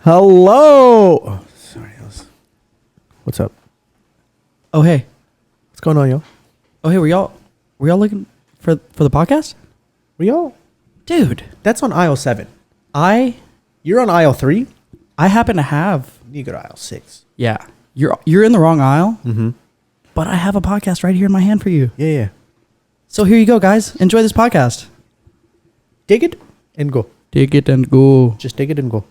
Hello. Oh, sorry. What's up? Oh hey, What's going on, y'all? oh hey, were y'all looking for the podcast, We all? dude? That's on aisle 7. I You're on aisle 3? happen to have You go to aisle 6. yeah. You're in the wrong aisle, Mm-hmm. but I have a podcast right here in my hand for you. Yeah. So here you go, guys. Enjoy this podcast. Dig it and go. Dig it and go. Just dig it and go.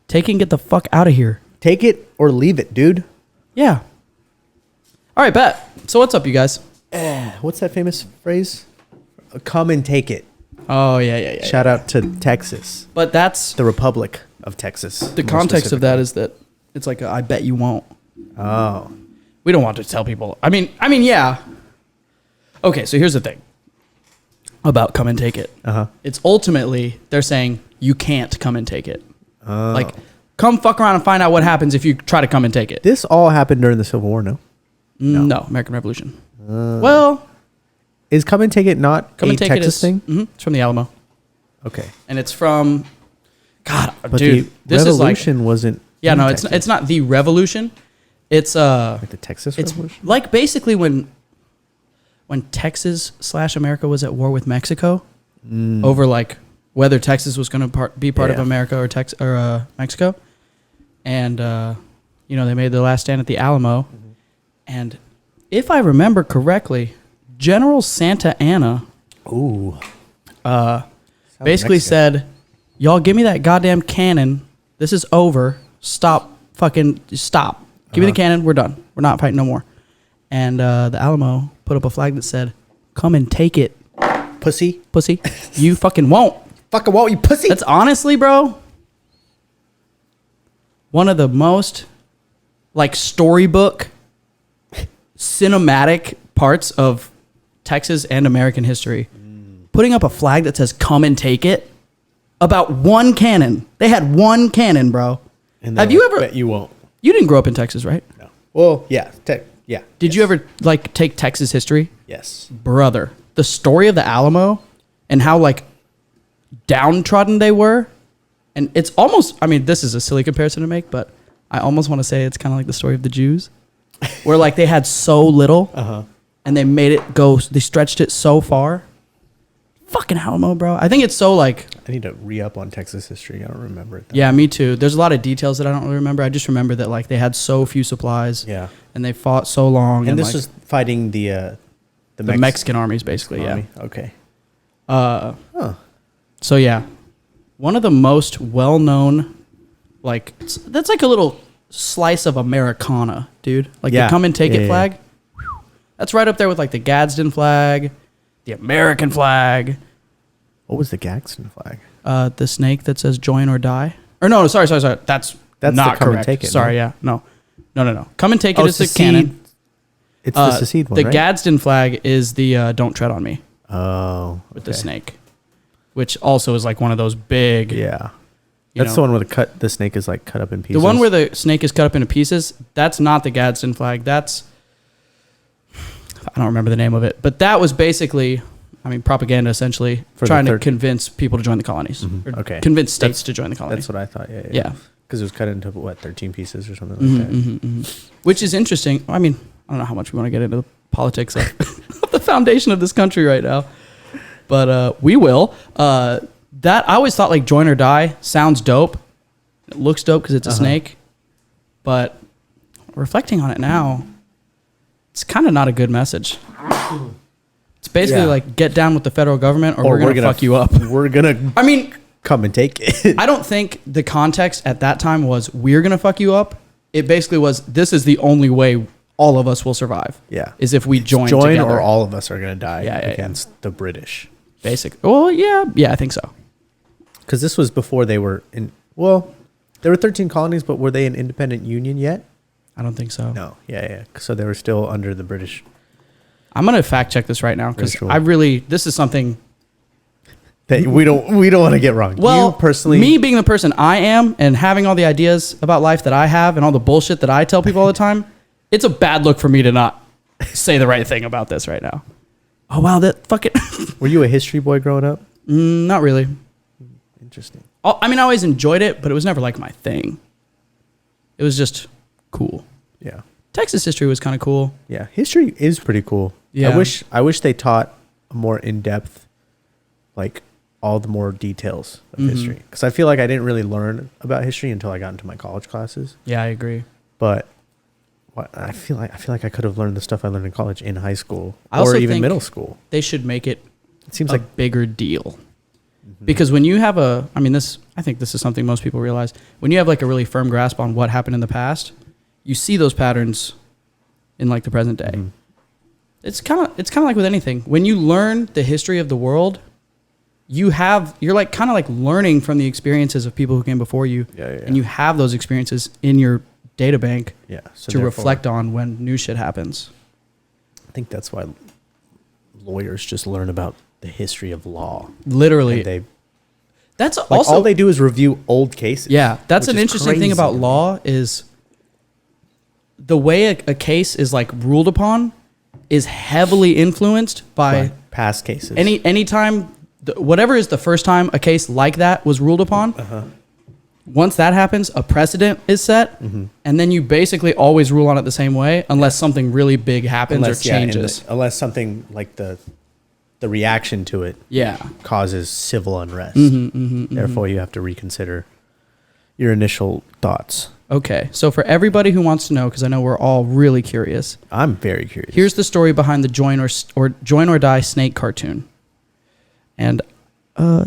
Take it and get the fuck out of here. Take it or leave it, dude. Yeah. All right, bet. So what's up, you guys? What's that famous phrase? Come and take it. Oh yeah. Shout out to Texas, But that's the Republic of Texas. the context of that is that it's like I bet you won't. Oh. We don't want to tell people. I mean, yeah. Okay, so here's the thing about come and take it. Uh-huh. It's ultimately they're saying you can't come and take it. Oh. Like, come fuck around and find out what happens if you try to come and take it. This all happened during the Civil War, no? No, American Revolution. Well, Is come and take it not come a and take Texas it is, thing? It's from the Alamo, Okay. and it's from God, But dude. the This revolution wasn't is like in no, Texas. it's not the revolution. It's like the Texas it's Revolution? like basically when Texas / America was at war with Mexico over like whether Texas was going to be part of Yeah. America or Mexico, and they made their last stand at the Alamo, and if I remember correctly, General Santa Anna Ooh. basically said, "Y'all give me that goddamn cannon. This is over. Stop. Give me the cannon. We're done. We're not fighting no more." And the Alamo put up a flag that said, "Come and take it, Pussy. pussy. You fucking won't." Fucking what, you pussy? That's honestly, bro, one of the most like storybook cinematic parts of Texas and American history. Putting up a flag that says "Come and take it" about one cannon. They had one cannon, bro. And Have they're you like, ever? Bet you won't. You didn't grow up in Texas, right? No. Well, yeah. Yeah. Did you ever like take Texas history? Yes. Brother, the story of the Alamo and how like downtrodden they were, and it's almost, I mean, this is a silly comparison to make, but I almost want to say it's kind of like the story of the Jews, where like they had so little and they made it go, they stretched it so far. Fucking Alamo, bro. I think it's so like, I need to re-up on Texas history. I don't remember it. yeah, me too. There's a lot of details that I don't really remember. I just remember that like they had so few supplies, Yeah. and they fought so long, And this like, was fighting the Mexican armies, basically. army. Okay. So yeah, one of the most well-known, like that's like a little slice of Americana, dude. Like Yeah. the come and take Yeah, it yeah. flag. That's right up there with like the Gadsden flag, the American flag, What was the Gadsden flag? the snake that says "Join or Die." Or no, sorry. That's That's not the come and correct. take it, Sorry, no? yeah, no. Come and take it is the secede. canon. It's the secede one, The right? Gadsden flag is the "Don't Tread on Me" Oh. with the snake, which also is like one of those big. Yeah. you That's know. the one where the snake is like cut up in pieces. The one where the snake is cut up into pieces, that's not the Gadsden flag. That's, I don't remember the name of it, but that was basically, I mean, propaganda essentially, For the trying to third- convince people to join the colonies. Mhm. Or Okay. convince states to join the colonies. That's what I thought. Yeah. Yeah. Because it was cut into, 13 pieces or something like that. Which is interesting. I mean, I don't know how much we want to get into the politics of, of the foundation of this country right now, but we will. That I always thought like "Join or Die" sounds dope. It looks dope because it's a snake, but reflecting on it now, it's kind of not a good message. It's basically Yeah. like get down with the federal government or we're gonna fuck you up. We're going to I mean, come and take it. I don't think the context at that time was we're gonna fuck you up. It basically was this is the only way all of us will survive. Yeah. Is if we join Join together. or all of us are going to die Yeah, against the British. Basic. Well, yeah, I think so. Because this was before they were in, well, there were 13 colonies, but were they an independent union yet? I don't think so. No. Yeah. So they were still under the British. I'm gonna fact check this right now because Ritual. this is something. That we don't want to get wrong. Well, you personally, me being the person I am and having all the ideas about life that I have and all the bullshit that I tell people all the time, it's a bad look for me to not say the right thing about this right now. Oh wow, that fucking. were you a history boy growing up? Not really. Interesting. I mean, I always enjoyed it, but it was never like my thing. It was just cool. Yeah. Texas history was kind of cool. Yeah. History is pretty cool. Yeah. I wish they taught a more in-depth, like all the more details of history. Because I feel like I didn't really learn about history until I got into my college classes. Yeah, I agree. But I feel like I could have learned the stuff I learned in college in high school I also or even think middle school. They should make it It seems a like bigger deal. Because when you have I think this is something most people realize. When you have like a really firm grasp on what happened in the past, you see those patterns in like the present day. Mhm. It's kind of like with anything. When you learn the history of the world, you're like kind of like learning from the experiences of people who came before you, and you have those experiences in your data bank so to therefore, reflect on when new shit happens. I think that's why lawyers just learn about the history of law. Literally, And that's like also all they do is review old cases. Yeah, that's which an is interesting thing crazy about to me. law is the way a case is like ruled upon is heavily influenced by past cases. anytime whatever is the first time a case like that was ruled upon. Once that happens, a precedent is set, and then you basically always rule on it the same way unless something really big happens or changes. Unless something like the reaction to it Yeah. causes civil unrest. Mm-hmm, Therefore, you have to reconsider your initial thoughts. Okay. So for everybody who wants to know, because I know we're all really curious, I'm very curious. here's the story behind the Join or Die snake cartoon. And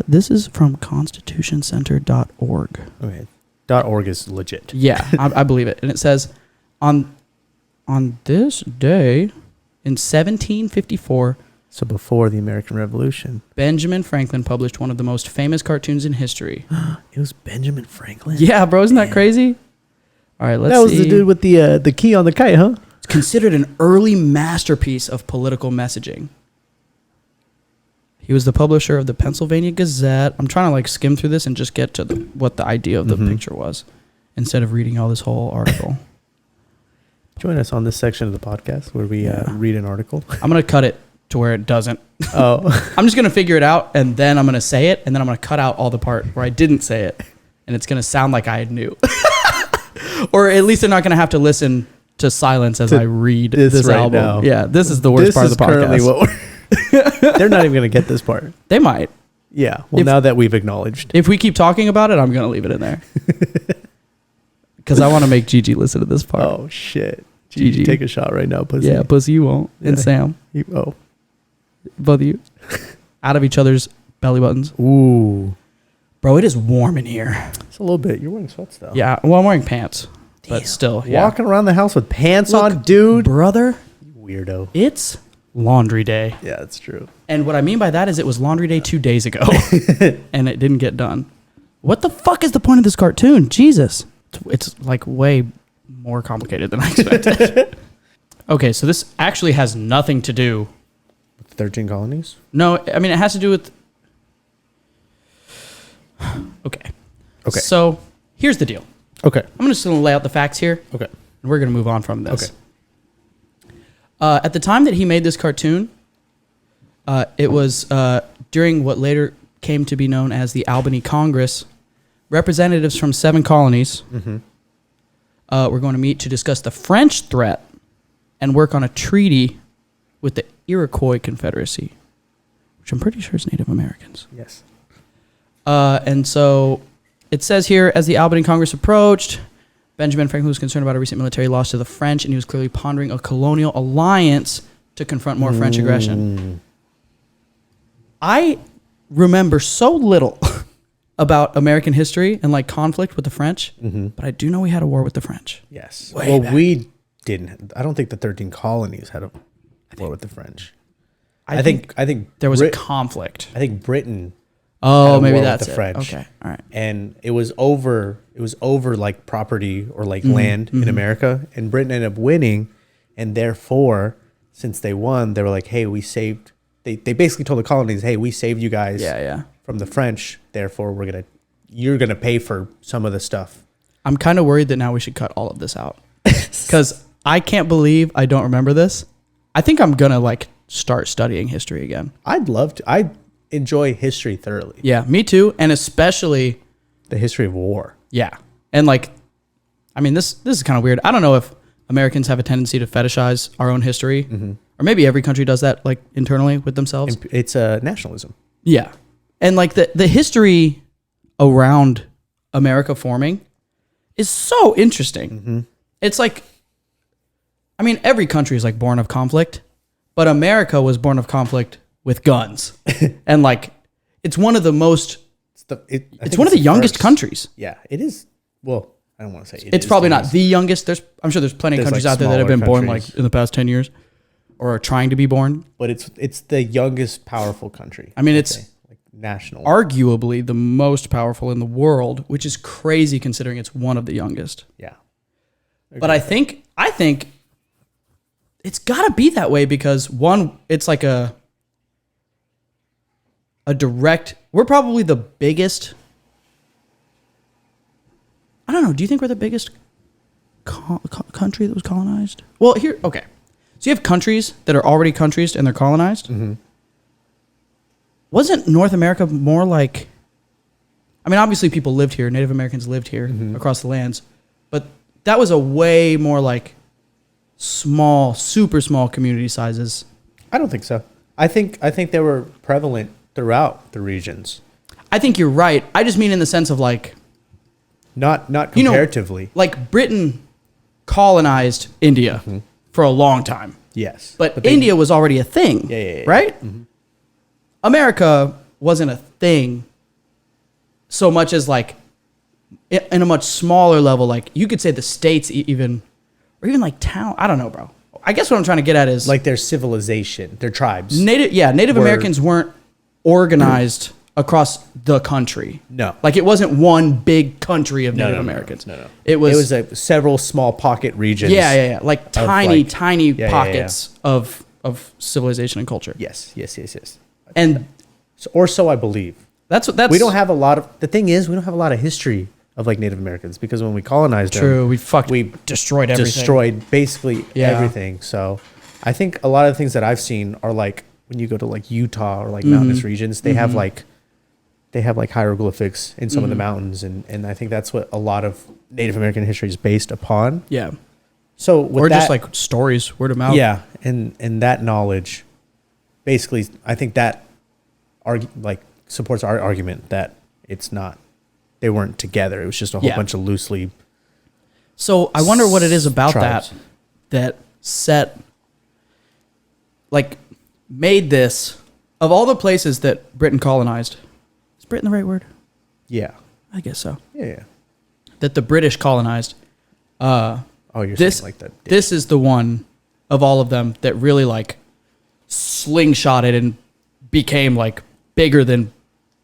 this is from constitutioncenter.org. Okay. .org is legit. Yeah, I believe it. And it says, on this day in 1754, So before the American Revolution, Benjamin Franklin published one of the most famous cartoons in history. it was Benjamin Franklin. Yeah, bro, isn't that crazy? All right, let's see. That was the dude with the key on the kite, huh? It's considered an early masterpiece of political messaging. He was the publisher of the Pennsylvania Gazette. I'm trying to like skim through this and just get to what the idea of the picture was instead of reading all this whole article. Join us on this section of the podcast where we read an article. I'm going to cut it to where it doesn't. Oh, I'm just going to figure it out, and then I'm going to say it, and then I'm going to cut out all the part where I didn't say it, and it's going to sound like I knew. Or at least they're not going to have to listen to silence as I read this right album. now. Yeah, this is the worst this part is of the podcast. currently what we're they're not even going to get this part. They might. Yeah. Well, now that we've acknowledged. If we keep talking about it, I'm going to leave it in there. Because I want to make Gigi listen to this part. Oh, shit. Gigi. Gigi, take a shot right now, pussy. Yeah, pussy, you won't. And Yeah. Sam. Oh. Both of you. Out of each other's belly buttons. Ooh. Bro, it is warm in here. It's a little bit. You're wearing sweats, though. Yeah, well, I'm wearing pants. But still, yeah. Walking around the house with pants Look, on, dude. Brother, Weirdo. it's laundry day. Yeah, that's true. And what I mean by that is it was laundry day 2 days ago. And it didn't get done. What the fuck is the point of this cartoon? Jesus. It's like way more complicated than I expected. Okay, so this actually has nothing to do. 13 colonies? No, I mean, it has to do with. Okay. Okay. So here's the deal. Okay. I'm just going to lay out the facts here. Okay. And we're going to move on from this. Okay. At the time that he made this cartoon, it was during what later came to be known as the Albany Congress. Representatives from 7 colonies were going to meet to discuss the French threat and work on a treaty with the Iroquois Confederacy, which I'm pretty sure is Native Americans. Yes. And so it says here, as the Albany Congress approached, Benjamin Franklin was concerned about a recent military loss to the French, and he was clearly pondering a colonial alliance to confront more French aggression. I remember so little about American history and like conflict with the French, but I do know we had a war with the French. Yes. Way Well, back. we didn't. I don't think the 13 colonies had a war with the French. I think There was a Brit- conflict. I think Britain Oh, had a maybe war with that's the it. French. Okay, all right. And it was over like property or like land in America, and Britain ended up winning, and therefore since they won, they were like, hey, we saved, they basically told the colonies, hey, we saved you guys from the French, therefore you're gonna pay for some of the stuff. I'm kind of worried that now we should cut all of this out because I can't believe I don't remember this. I think I'm gonna like start studying history again. I'd love to. I enjoy history thoroughly. Yeah, me too, and especially the history of war. Yeah. And like, I mean, this is kind of weird. I don't know if Americans have a tendency to fetishize our own history, or maybe every country does that, like internally with themselves. It's a nationalism. Yeah. And like the history around America forming is so interesting. It's like, I mean, every country is like born of conflict, but America was born of conflict with guns. And like, it's one of the most, it's one of the youngest countries. Yeah, it is. Well, I don't want to say it's probably not the youngest. I'm sure there's plenty of countries like out there that have been born countries. like in the past 10 years or are trying to be born. But it's the youngest powerful country. I mean, I'd it's say. Like national. arguably the most powerful in the world, which is crazy considering it's one of the youngest. Yeah. But I think it's got to be that way because one, it's like a direct. We're probably the biggest. I don't know. Do you think we're the biggest country that was colonized? Well, here, okay. So you have countries that are already countries and they're colonized. Wasn't North America more like? I mean, obviously people lived here. Native Americans lived here across the lands, but that was a way more like small, super small community sizes. I don't think so. I think they were prevalent throughout the regions. I think you're right. I just mean in the sense of like, Not comparatively. like Britain colonized India for a long time. Yes. But India was already a thing. Yeah. Right? America wasn't a thing so much as like in a much smaller level. Like you could say the states even, or even like town. I don't know, bro. I guess what I'm trying to get at is like their civilization, their tribes. Native Americans weren't organized across the country. No. Like it wasn't one big country of Native no, Americans. No. It was several small pocket regions. Yeah. Like tiny Yeah. pockets of civilization and culture. Yes. And So I believe. that's We don't have a lot of. The thing is, we don't have a lot of history of like Native Americans because when we colonized them, we destroyed everything. destroyed basically Yeah. everything. So I think a lot of the things that I've seen are like when you go to like Utah or like mountainous regions, they have like hieroglyphics in some of the mountains, and I think that's what a lot of Native American history is based upon. Yeah. So with Or that, just like stories, word of mouth. yeah, and that knowledge, basically, I think that supports our argument that it's not, they weren't together. It was just a whole bunch of loosely. So I wonder what it is about tribes. that made this, of all the places that Britain colonized. Is Britain the right word? Yeah. I guess so. Yeah. That the British colonized. Oh, you're saying like that. This is the one of all of them that really like slingshotted and became like bigger than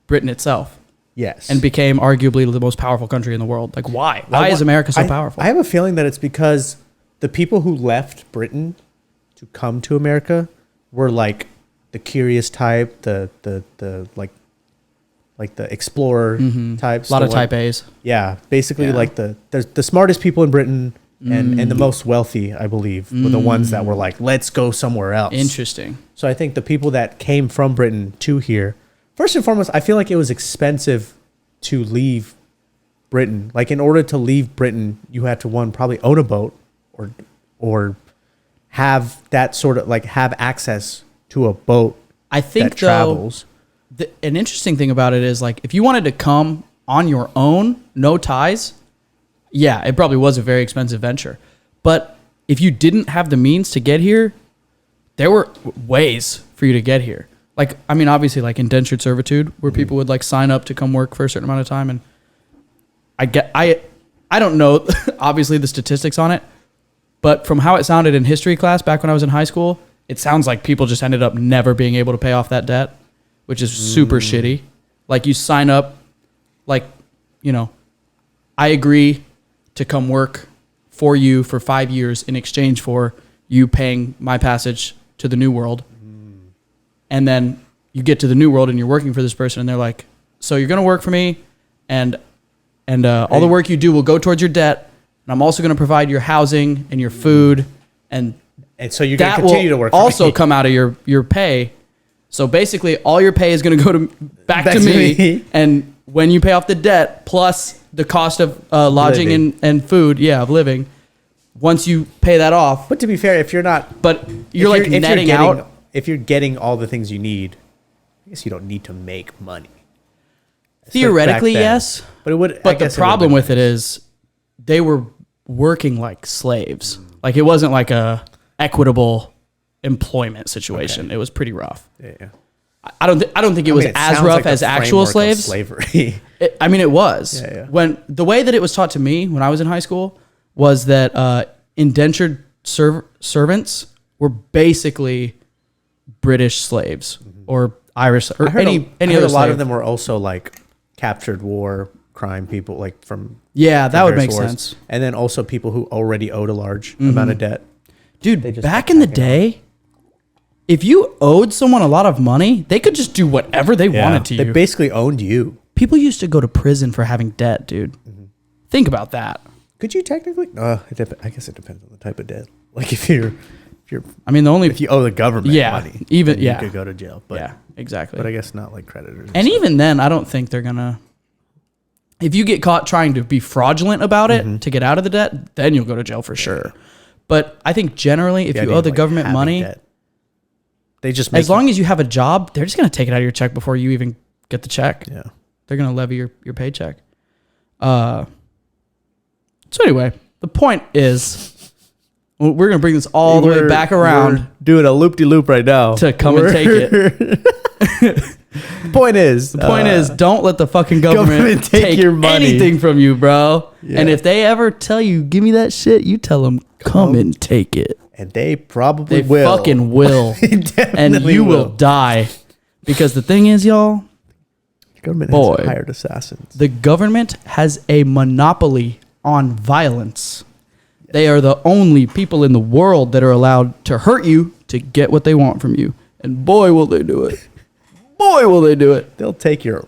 Britain itself. Yes. And became arguably the most powerful country in the world. Like why? Why is America so powerful? I have a feeling that it's because the people who left Britain to come to America were like the curious type, the explorer types. A lot of type A's. Yeah, basically Yeah. like the smartest people in Britain and the most wealthy, I believe, were the ones that were like, let's go somewhere else. Interesting. So I think the people that came from Britain to here, first and foremost, I feel like it was expensive to leave Britain. Like in order to leave Britain, you had to probably own a boat or have that sort of like have access to a boat I think that travels. an interesting thing about it is like if you wanted to come on your own, no ties, yeah, it probably was a very expensive venture. But if you didn't have the means to get here, there were ways for you to get here. Like, I mean, obviously like indentured servitude where people would like sign up to come work for a certain amount of time. And I don't know, obviously the statistics on it, but from how it sounded in history class back when I was in high school, it sounds like people just ended up never being able to pay off that debt, which is super shitty. Like you sign up, like, you know, I agree to come work for you for 5 years in exchange for you paying my passage to the new world. And then you get to the new world and you're working for this person and they're like, so you're going to work for me and all the work you do will go towards your debt. And I'm also going to provide your housing and your food. And so you're going to that continue will to work for also me. come out of your pay. So basically all your pay is going to go back to me. And when you pay off the debt plus the cost of lodging and food, of living, once you pay that off. But to be fair, if you're not, But you're like netting out. If you're getting all the things you need, I guess you don't need to make money. Theoretically, Back then. yes. But it would. But the problem with it is they were working like slaves. Like it wasn't like a equitable employment situation. It was pretty rough. Yeah. I don't think it was as rough as actual slaves. Slavery. It was. Yeah. When the way that it was taught to me when I was in high school was that indentured servants were basically British slaves or Irish or any other. A lot slave. of them were also like captured war crime people, like from that would make wars. sense. And then also people who already owed a large amount of debt. Dude, just back in the day, if you owed someone a lot of money, they could just do whatever they wanted to you. They basically owned you. People used to go to prison for having debt, dude. Think about that. Could you technically? I guess it depends on the type of debt. Like if you owe the government money, even you could go to jail. But exactly. But I guess not like creditors. And even then, I don't think they're gonna. If you get caught trying to be fraudulent about it to get out of the debt, then you'll go to jail for sure. But I think generally, if you owe the government money, debt, they just as long as you have a job, they're just gonna take it out of your check before you even get the check. Yeah, they're gonna levy your paycheck. So anyway, the point is, we're gonna bring this all the way back around. We're doing a loop-de-loop right now to come and take it. The point is, don't let the fucking government take your money. anything from you, bro. Yeah. And if they ever tell you, give me that shit, you tell them, come and take it. And they probably They will. fucking will. And you will die. Because the thing is, y'all, the government has hired assassins. the government has a monopoly on violence. They are the only people in the world that are allowed to hurt you to get what they want from you. And boy, will they do it. Boy, will they do it. They'll take your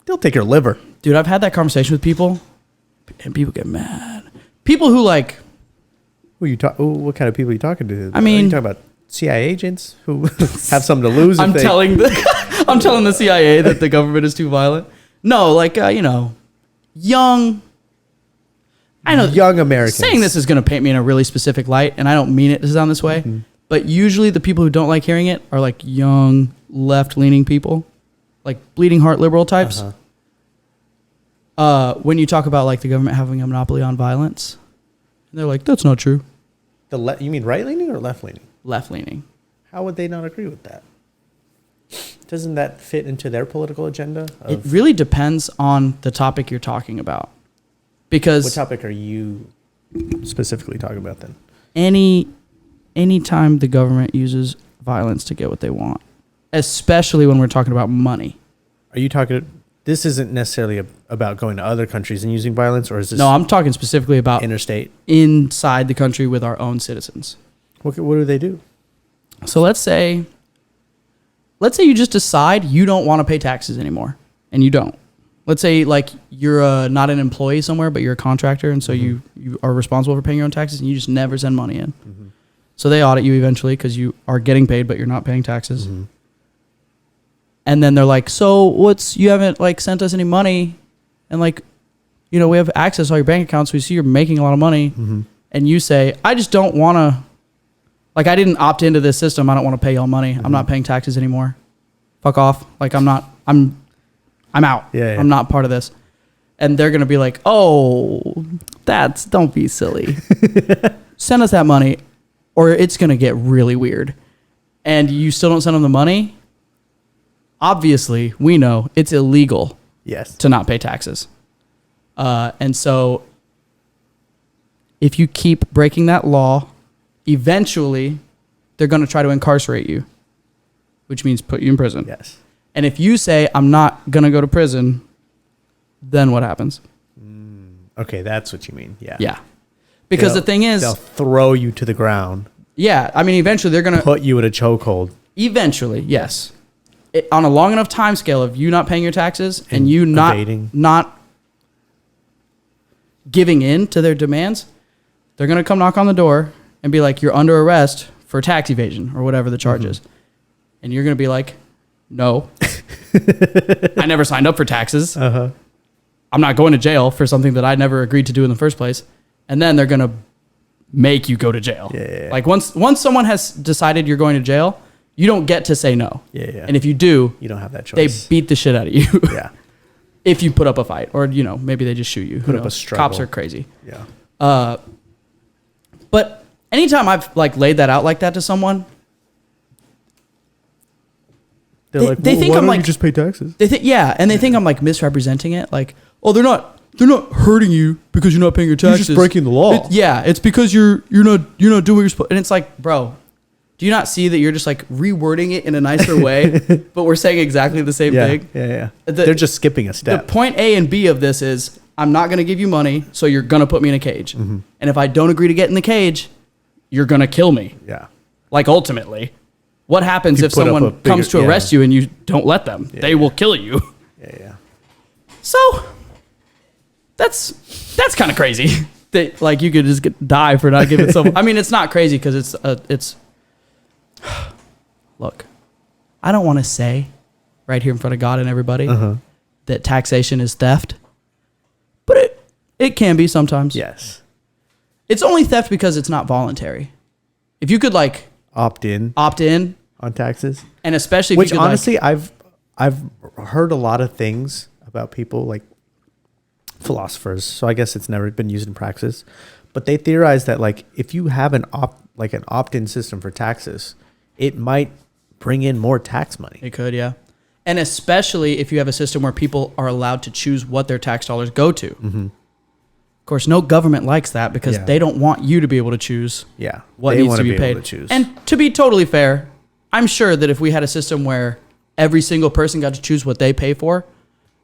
liver. Dude, I've had that conversation with people, and people get mad. People who like... What kind of people are you talking to? I mean... Are you talking about CIA agents who have something to lose? I'm telling the CIA that the government is too violent. No, like, young... I know young Americans. Saying this is going to paint me in a really specific light, and I don't mean it to sound this way, but usually the people who don't like hearing it are like young, left-leaning people, like bleeding heart liberal types. When you talk about like the government having a monopoly on violence, and they're like, that's not true. You mean right-leaning or left-leaning? Left-leaning. How would they not agree with that? Doesn't that fit into their political agenda? It really depends on the topic you're talking about. Because what topic are you specifically talking about then? Any time the government uses violence to get what they want, especially when we're talking about money. Are you talking? This isn't necessarily about going to other countries and using violence, or is this? No, I'm talking specifically about interstate, inside the country with our own citizens. What do they do? So let's say you just decide you don't want to pay taxes anymore, and you don't. Let's say like you're not an employee somewhere, but you're a contractor, and so you are responsible for paying your own taxes, and you just never send money in. So they audit you eventually because you are getting paid, but you're not paying taxes. And then they're like, so you haven't like sent us any money, and like, we have access to all your bank accounts. We see you're making a lot of money, and you say, I just don't want to. Like, I didn't opt into this system. I don't want to pay y'all money. I'm not paying taxes anymore. Fuck off. Like, I'm out. Yeah. I'm not part of this. And they're going to be like, oh, don't be silly. Send us that money or it's going to get really weird. And you still don't send them the money. Obviously, we know it's illegal to not pay taxes. And so if you keep breaking that law, eventually they're going to try to incarcerate you, which means put you in prison. Yes. And if you say, I'm not going to go to prison, then what happens? Okay, that's what you mean. Yeah. Yeah. Because the thing is... They'll throw you to the ground. Yeah. I mean, eventually they're going to... Put you in a chokehold. Eventually, yes. On a long enough time scale of you not paying your taxes and you not giving in to their demands, they're going to come knock on the door and be like, you're under arrest for tax evasion or whatever the charge is. And you're going to be like... No. I never signed up for taxes. Uh-huh. I'm not going to jail for something that I never agreed to do in the first place. And then they're going to make you go to jail. Yeah. Like once someone has decided you're going to jail, you don't get to say no. Yeah. And if you do, You don't have that they choice. beat the shit out of you. Yeah. If you put up a fight, or maybe they just shoot you. Who Put up a knows? struggle. Cops are crazy. Yeah. But anytime I've like laid that out like that to someone, They're They- like, they well, think why I'm don't like- you just pay taxes? they think and they think I'm like misrepresenting it. Like, oh, they're not hurting you because you're not paying your taxes. just breaking the law. It's because you're not doing what you're supposed. And it's like, bro, do you not see that you're just like rewording it in a nicer way, but we're saying exactly the same Yeah. thing? Yeah. The- They're just skipping a The step. point A and B of this is I'm not going to give you money, so you're going to put me in a cage. Mm-hmm. And if I don't agree to get in the cage, you're going to kill me. Yeah. Like ultimately, what happens You if put up someone a bigger- comes to yeah. arrest you and you don't let them? They will kill you. Yeah. So that's kind of crazy. That like you could just die for not giving someone. I mean, it's not crazy because it's. Look, I don't want to say right here in front of God and everybody that taxation is theft, but it can be sometimes. Yes. It's only theft because it's not voluntary. If you could like Opt in opt in, on taxes. and especially if Which you could, honestly, I've heard a lot of things about people like philosophers. So I guess it's never been used in praxis, but they theorize that like if you have an opt-in system for taxes, it might bring in more tax money. it could, yeah. And especially if you have a system where people are allowed to choose what their tax dollars go to. Mm-hmm. Of course, no government likes that because Yeah. they don't want you to be able to choose Yeah, what they needs wanna to be able paid. to choose. And to be totally fair, I'm sure that if we had a system where every single person got to choose what they pay for,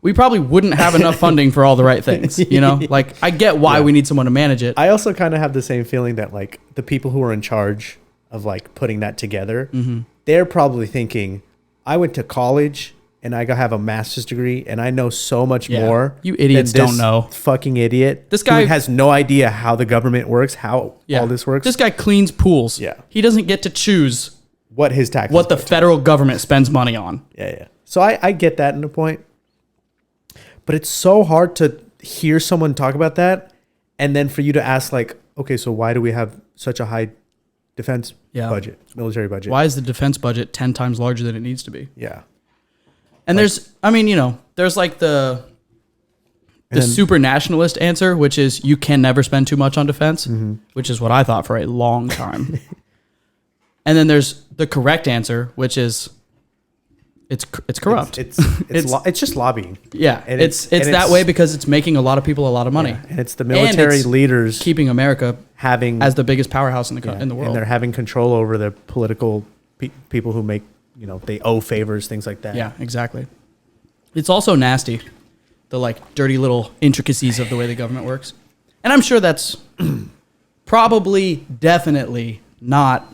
we probably wouldn't have enough funding for all the right things. You know, like I get why Yeah. we need someone to manage it. I also kind of have the same feeling that like the people who are in charge of like putting that together, they're probably thinking, I went to college and I have a master's degree and I know so much Yeah. more. You idiots than this don't know. Fucking idiot. This guy- who has no idea how the government works, how all this works. This guy cleans pools. Yeah. He doesn't get to choose what his taxes what the go to. federal government spends money on. Yeah. So I get that in a point. But it's so hard to hear someone talk about that and then for you to ask like, okay, so why do we have such a high defense budget, military budget? Why is the defense budget 10 times larger than it needs to be? Yeah. And there's like the then- super nationalist answer, which is you can never spend too much on defense, which is what I thought for a long time. And then there's the correct answer, which is it's corrupt. It's just lobbying. yeah, and it's and that way because it's making a lot of people a lot of money. Yeah, and it's the military it's leaders keeping America having as the biggest powerhouse in the in the and world. they're having control over the political people who make they owe favors, things like that. Yeah, exactly. It's also nasty, the like dirty little intricacies of the way the government works. And I'm sure that's probably definitely not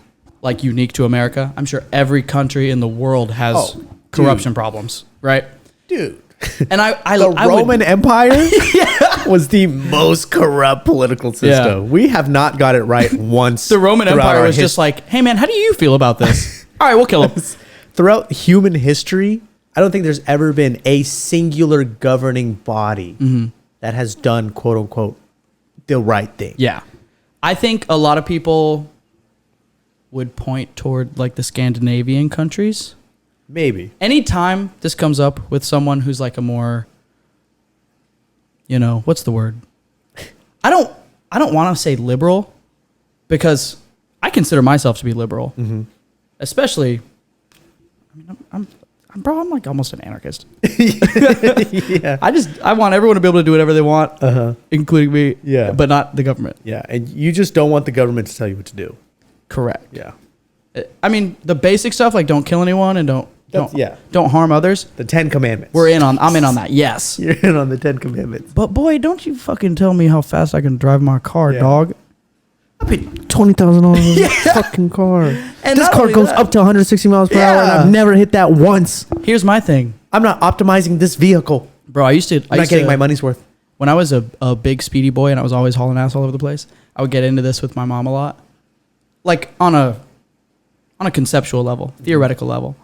like unique to America. I'm sure every country in the world has corruption problems, right? Dude. And I The I Roman Empire was the most corrupt political system. Yeah. We have not got it right once. the Roman throughout Empire our was just like, hey man, how do you feel about this? All right, we'll kill him. throughout human history, I don't think there's ever been a singular governing body that has done quote unquote the right thing. Yeah. I think a lot of people would point toward like the Scandinavian countries. Maybe. Anytime this comes up with someone who's like a more, what's the word? I don't want to say liberal because I consider myself to be liberal, especially. I mean, I'm like almost an anarchist. Yeah. I want everyone to be able to do whatever they want, including me. Yeah. but not the government. Yeah. And you just don't want the government to tell you what to do. Correct. Yeah. I mean, the basic stuff like don't kill anyone and don't harm others. The 10 Commandments. I'm in on that. Yes. You're in on the 10 Commandments. But boy, don't you fucking tell me how fast I can drive my car, Yeah. dog. I paid $20,000 on this fucking car. And this not car only goes that- up to 160 miles per hour, and Yeah. I've never hit that once. Here's my thing, I'm not optimizing this vehicle. bro. I used I'm not to getting my money's worth. when I was a big speedy boy and I was always hauling ass all over the place. I would get into this with my mom a lot, like on a conceptual level, theoretical level.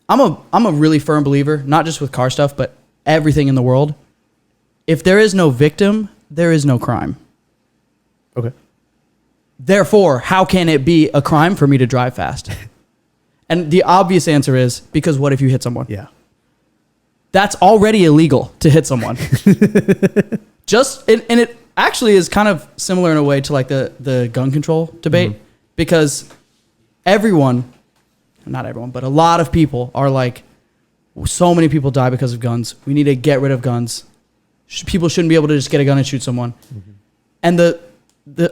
I'm a really firm believer, not just with car stuff, but everything in the world. If there is no victim, there is no crime. Okay. Therefore, how can it be a crime for me to drive fast? And the obvious answer is because what if you hit someone? Yeah. That's already illegal to hit someone. And it actually is kind of similar in a way to like the gun control debate, because not everyone, but a lot of people are like, so many people die because of guns. We need to get rid of guns. People shouldn't be able to just get a gun and shoot someone. And the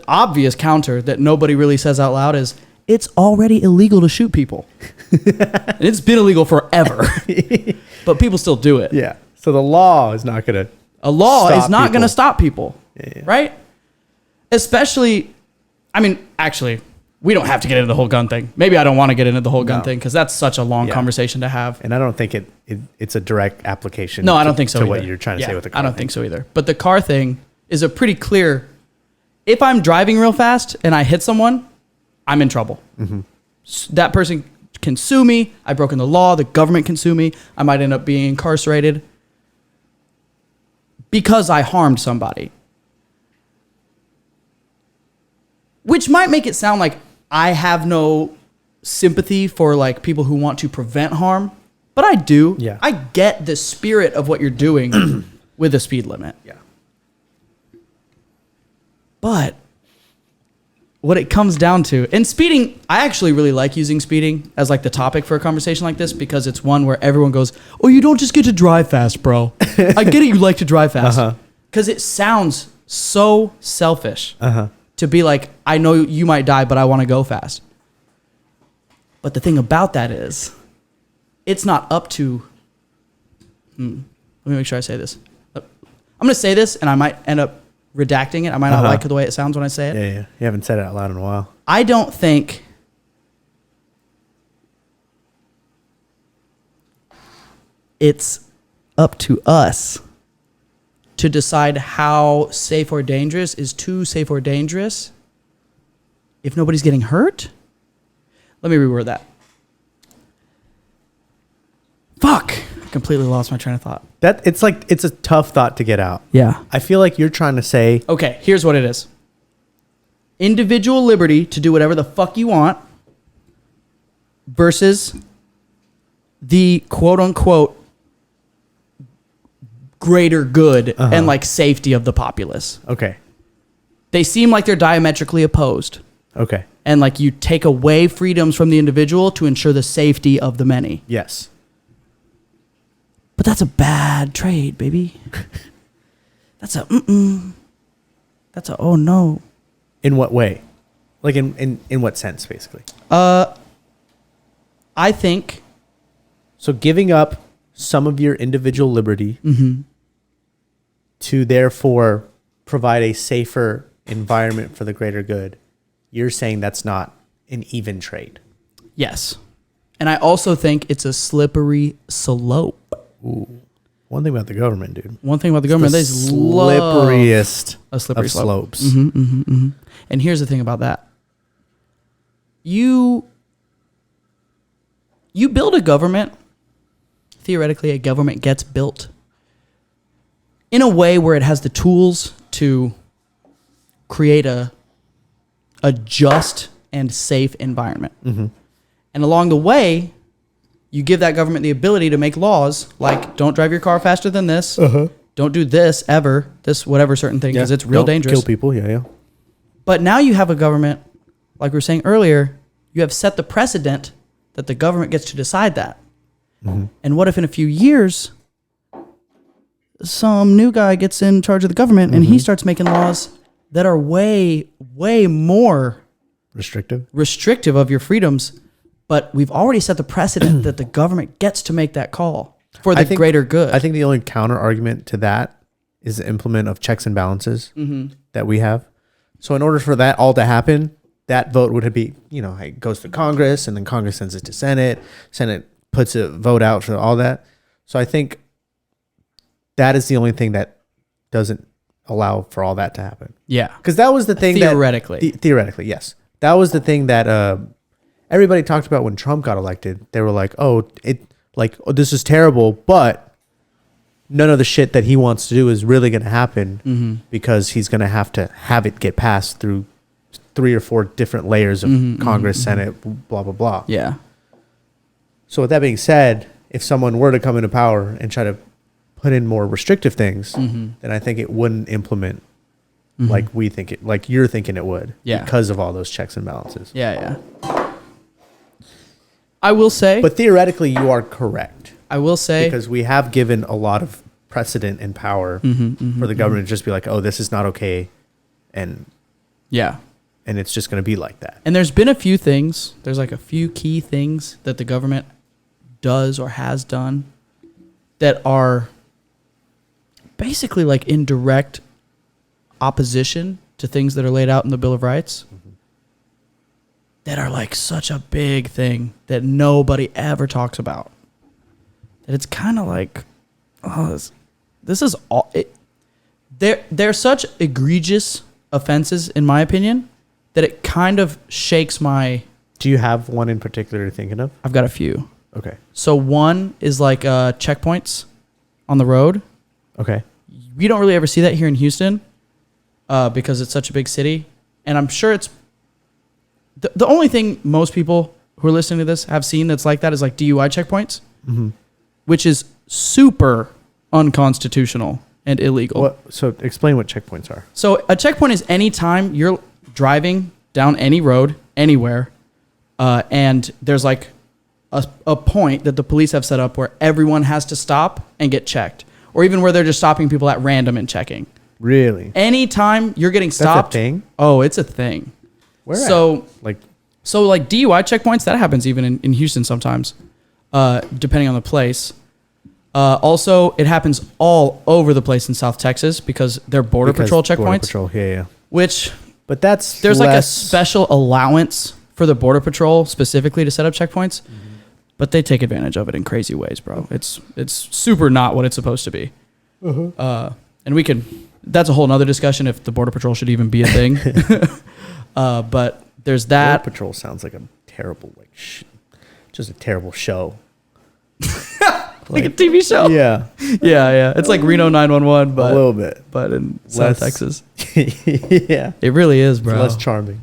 obvious counter that nobody really says out loud is, it's already illegal to shoot people. And it's been illegal forever. But people still do it. Yeah. So the law is not going to. A law is not going to stop people. Yeah. Right? Especially, I mean, actually, we don't have to get into the whole gun thing. Maybe I don't want to get into the whole gun thing because that's such a long conversation to have. And I don't think it's a direct application. No, I don't think so to either. what you're trying to say with the car. I don't think so either. But the car thing is a pretty clear. If I'm driving real fast and I hit someone, I'm in trouble. That person can sue me. I've broken the law. The government can sue me. I might end up being incarcerated because I harmed somebody. Which might make it sound like I have no sympathy for like people who want to prevent harm, but I do. Yeah. I get the spirit of what you're doing with a speed limit. Yeah. But what it comes down to, and speeding, I actually really like using speeding as like the topic for a conversation like this because it's one where everyone goes, oh, you don't just get to drive fast, bro. I get it, you like to drive fast. Because it sounds so selfish to be like, I know you might die, but I want to go fast. But the thing about that is, it's not up to, let me make sure I say this. I'm going to say this and I might end up redacting it. I might not like the way it sounds when I say it. Yeah. You haven't said it out loud in a while. I don't think it's up to us to decide how safe or dangerous is too safe or dangerous if nobody's getting hurt. Let me reword that. Fuck. I completely lost my train of thought. It's a tough thought to get out. Yeah. I feel like you're trying to say, okay, here's what it is. Individual liberty to do whatever the fuck you want versus the quote unquote greater good and like safety of the populace. okay. They seem like they're diametrically opposed. Okay. And like you take away freedoms from the individual to ensure the safety of the many. Yes. But that's a bad trade, baby. That's a oh no. In what way? Like in what sense, basically? I think So giving up some of your individual liberty to therefore provide a safer environment for the greater good, you're saying that's not an even trade. yes. And I also think it's a slippery slope. Ooh. One thing about the government, dude. One thing about the government, they slipperiest a slippery of slope. slopes. And here's the thing about that. You build a government, theoretically a government gets built in a way where it has the tools to create a just and safe environment. And along the way, you give that government the ability to make laws like don't drive your car faster than this. Don't do this ever, this whatever certain thing, because it's real Don't dangerous. kill people, yeah. But now you have a government, like we were saying earlier, you have set the precedent that the government gets to decide that. And what if in a few years, some new guy gets in charge of the government and he starts making laws that are way, way more restrictive of your freedoms, but we've already set the precedent that the government gets to make that call for the greater good. I think the only counter argument to that is the implement of checks and balances that we have. So in order for that all to happen, that vote would be, it goes to Congress and then Congress sends it to Senate. Senate puts a vote out for all that. So I think that is the only thing that doesn't allow for all that to happen. Yeah. Because that was the thing theoretically. Theoretically, yes. That was the thing that everybody talked about when Trump got elected. They were like, like, oh, this is terrible, but none of the shit that he wants to do is really going to happen because he's going to have it get passed through 3 or 4 different layers of Congress, Senate, blah, blah, blah. Yeah. So with that being said, if someone were to come into power and try to put in more restrictive things, then I think it wouldn't implement like we think it, like you're thinking it would, because of all those checks and balances. Yeah. I will say, But theoretically, you are correct, I will say, because we have given a lot of precedent and power for the government to just be like, oh, this is not okay, and yeah. it's just going to be like that. And there's been a few things. There's like a few key things that the government does or has done that are basically like in direct opposition to things that are laid out in the Bill of Rights that are like such a big thing that nobody ever talks about. That it's kind of like, oh, this is all. They're such egregious offenses, in my opinion, that it kind of shakes my... Do you have one in particular you're thinking of? I've got a few. Okay. So one is like checkpoints on the road. Okay. We don't really ever see that here in Houston because it's such a big city. And I'm sure it's... The only thing most people who are listening to this have seen that's like that is like DUI checkpoints, which is super unconstitutional and illegal. So explain what checkpoints are. So a checkpoint is any time you're driving down any road, anywhere, and there's like a point that the police have set up where everyone has to stop and get checked, or even where they're just stopping people at random and checking. Really? Anytime you're getting stopped. That's a thing? Oh, it's a thing. Where so at? Like DUI checkpoints, that happens even in Houston sometimes, depending on the place. Also, it happens all over the place in South Texas because they're border patrol checkpoints. Border patrol, yeah. Which, but there's like a special allowance for the border patrol specifically to set up checkpoints, but they take advantage of it in crazy ways, bro. It's super not what it's supposed to be. And that's a whole nother discussion if the border patrol should even be a thing. But there's that. Border patrol sounds like a terrible, just a terrible show. Like a TV show. Yeah. Yeah. It's like Reno 911, but a little bit, but in South Texas. Yeah. It really is, bro. It's less charming.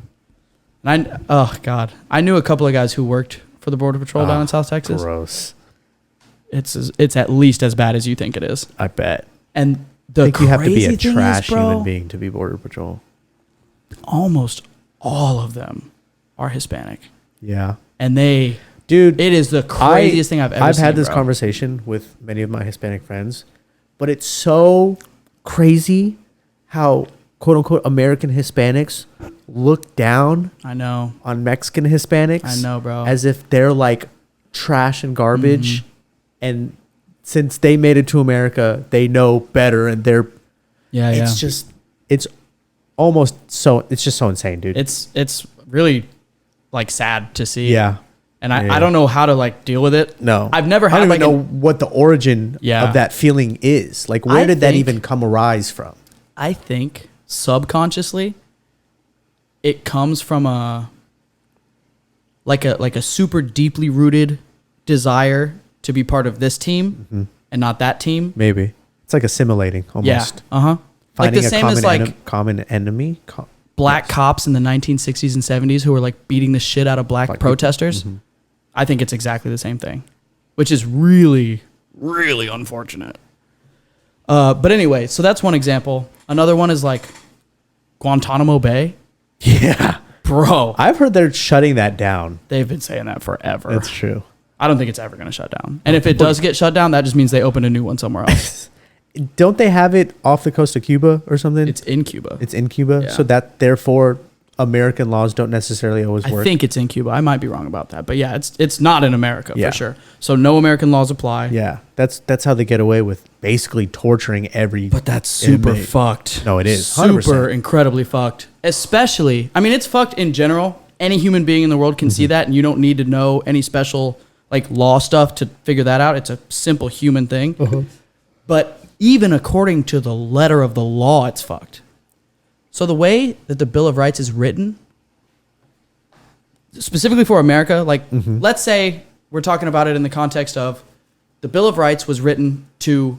And oh God, I knew a couple of guys who worked for the border patrol down in South Texas. Gross. It's at least as bad as you think it is. I bet. And I think you have to be a trash human being to be border patrol. Almost all of them are Hispanic. Yeah. And dude, it is the craziest thing I've ever seen. I've had this conversation with many of my Hispanic friends, but it's so crazy how quote unquote American Hispanics look down on Mexican Hispanics. I know, bro. As if they're like trash and garbage. And since they made it to America, they know better and it's just it's just so insane, dude. It's really like sad to see. Yeah. And I don't know how to like deal with it. No, I've never had. I don't even know what the origin of that feeling is. Like, where did that even arise from? I think subconsciously, it comes from a super deeply rooted desire to be part of this team and not that team. Maybe it's like assimilating almost. Yeah. Finding like the a same common enemy. Black cops in the 1960s and 70s who were like beating the shit out of black protesters. I think it's exactly the same thing, which is really, really unfortunate. But anyway, so that's one example. Another one is like Guantanamo Bay. Yeah. Bro. I've heard they're shutting that down. They've been saying that forever. That's true. I don't think it's ever going to shut down. And if it does get shut down, that just means they open a new one somewhere else. Don't they have it off the coast of Cuba or something? It's in Cuba. It's in Cuba. Yeah. So that therefore American laws don't necessarily always work. I think it's in Cuba. I might be wrong about that. But yeah, it's not in America Yeah. for sure. So no American laws apply. Yeah. That's how they get away with basically torturing every But that's super inmate. fucked. No, it is. 100%. Super incredibly fucked. Especially, I mean, it's fucked in general. Any human being in the world can see that, and you don't need to know any special like law stuff to figure that out. It's a simple human thing. But even according to the letter of the law, it's fucked. So the way that the Bill of Rights is written, specifically for America, like let's say we're talking about it in the context of the Bill of Rights was written to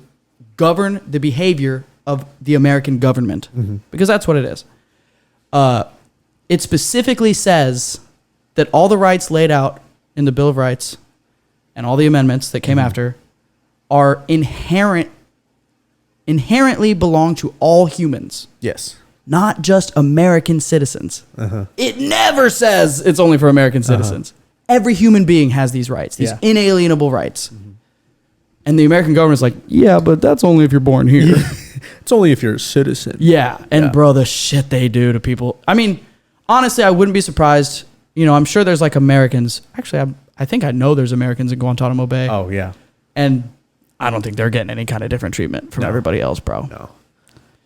govern the behavior of the American government, because that's what it is. It specifically says that all the rights laid out in the Bill of Rights and all the amendments that came after are inherently belong to all humans, Yes. not just American citizens. It never says it's only for American citizens. Every human being has these rights, these inalienable rights. And the American government's like, yeah, but that's only if you're born here. It's only if you're a citizen. Yeah. And Yeah. bro, the shit they do to people. I mean, honestly, I wouldn't be surprised. You know, I'm sure there's like Americans. Actually, I think I know there's Americans in Guantanamo Bay. Oh, yeah. And I don't think they're getting any kind of different treatment from everybody else, bro. No.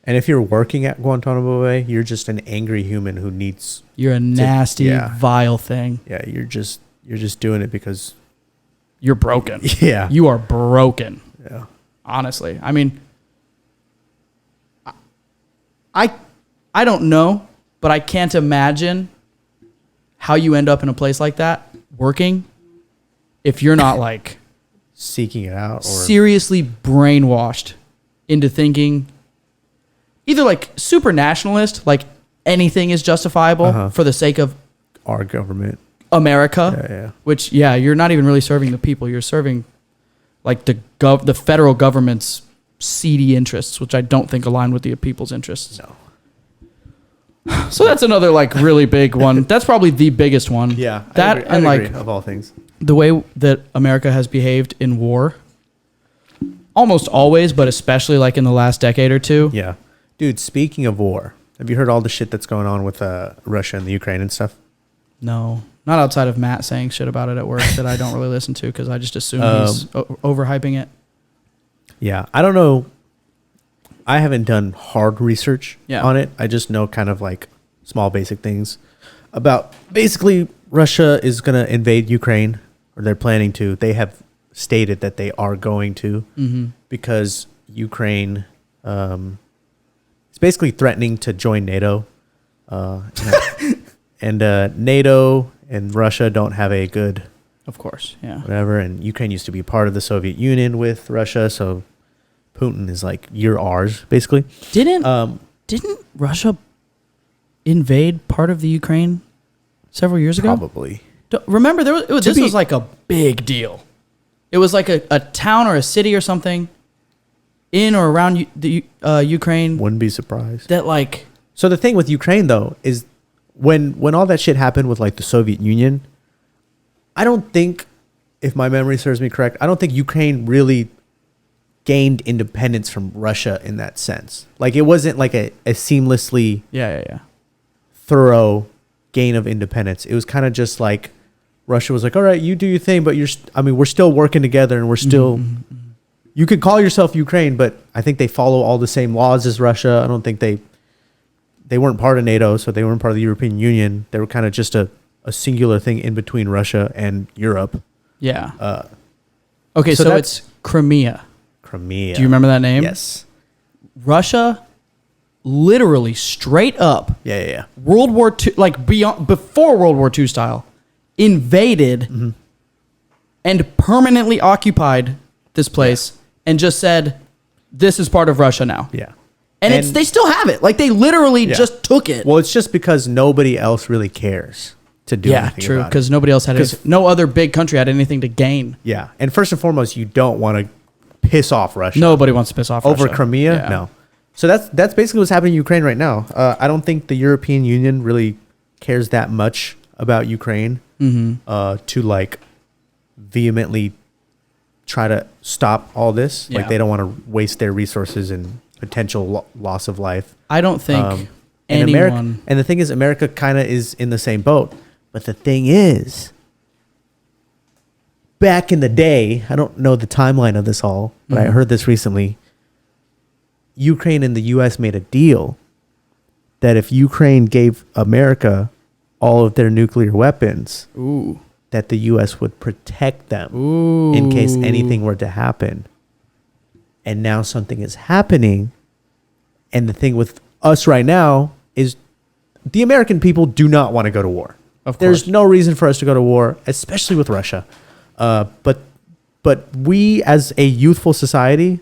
And if you're working at Guantanamo Bay, you're just an angry human who needs. You're a nasty, yeah. vile thing. Yeah, you're just doing it because. You're broken. Yeah. You are broken. Yeah. Honestly. I mean, I don't know, but I can't imagine how you end up in a place like that working if you're not like Seeking it out, or seriously brainwashed into thinking either like super nationalist, like anything is justifiable for the sake of our government. America, Yeah. which you're not even really serving the people. You're serving like the federal government's seedy interests, which I don't think align with the people's interests. No. So that's another like really big one. That's probably the biggest one. Yeah. That I and like agree, of all things. the way that America has behaved in war, almost always, but especially like in the last decade or two. Yeah. Dude, speaking of war, have you heard all the shit that's going on with Russia and the Ukraine and stuff? No, not outside of Matt saying shit about it at work that I don't really listen to because I just assume he's overhyping it. Yeah. I don't know. I haven't done hard research Yeah. on it. I just know kind of like small basic things about basically Russia is going to invade Ukraine, or they're planning to. They have stated that they are going to because Ukraine is basically threatening to join NATO. And NATO and Russia don't have a good Of course, yeah. whatever. And Ukraine used to be part of the Soviet Union with Russia, so Putin is like, you're ours, basically. Didn't Russia invade part of the Ukraine several years ago? Probably. Remember, this was like a big deal. It was like a town or a city or something in or around the Ukraine Wouldn't be surprised. that like... So the thing with Ukraine, though, is when all that shit happened with like the Soviet Union, I don't think, if my memory serves me correct, I don't think Ukraine really gained independence from Russia in that sense. Like it wasn't like a seamlessly Yeah. thorough gain of independence. It was kind of just like Russia was like, all right, you do your thing, but we're still working together, and we're still, you could call yourself Ukraine, but I think they follow all the same laws as Russia. I don't think they weren't part of NATO, so they weren't part of the European Union. They were kind of just a singular thing in between Russia and Europe. Yeah. Okay, so that's- it's Crimea. Crimea. Do you remember that name? Yes. Russia literally straight up Yeah. World War II, like before World War II style, invaded and permanently occupied this place and just said, this is part of Russia now. Yeah. And they still have it. Like they literally Yeah. just took it. Well, it's just because nobody else really cares to do anything true. about it. Because nobody else had no other big country had anything to gain. Yeah. And first and foremost, you don't want to piss off Russia. Nobody wants to piss off Over Russia. Crimea? Yeah. No. So that's basically what's happening in Ukraine right now. I don't think the European Union really cares that much about Ukraine to like vehemently try to stop all this. Yeah. Like they don't want to waste their resources and potential loss of life. I don't think And anyone... and the thing is, America kind of is in the same boat. But the thing is, back in the day, I don't know the timeline of this all, but I heard this recently. Ukraine and the U.S. made a deal that if Ukraine gave America all of their nuclear weapons, Ooh. that the U.S. would protect them Ooh. in case anything were to happen. And now something is happening. And the thing with us right now is the American people do not want to go to war. Of course. There's no reason for us to go to war, especially with Russia. But But we, as a youthful society,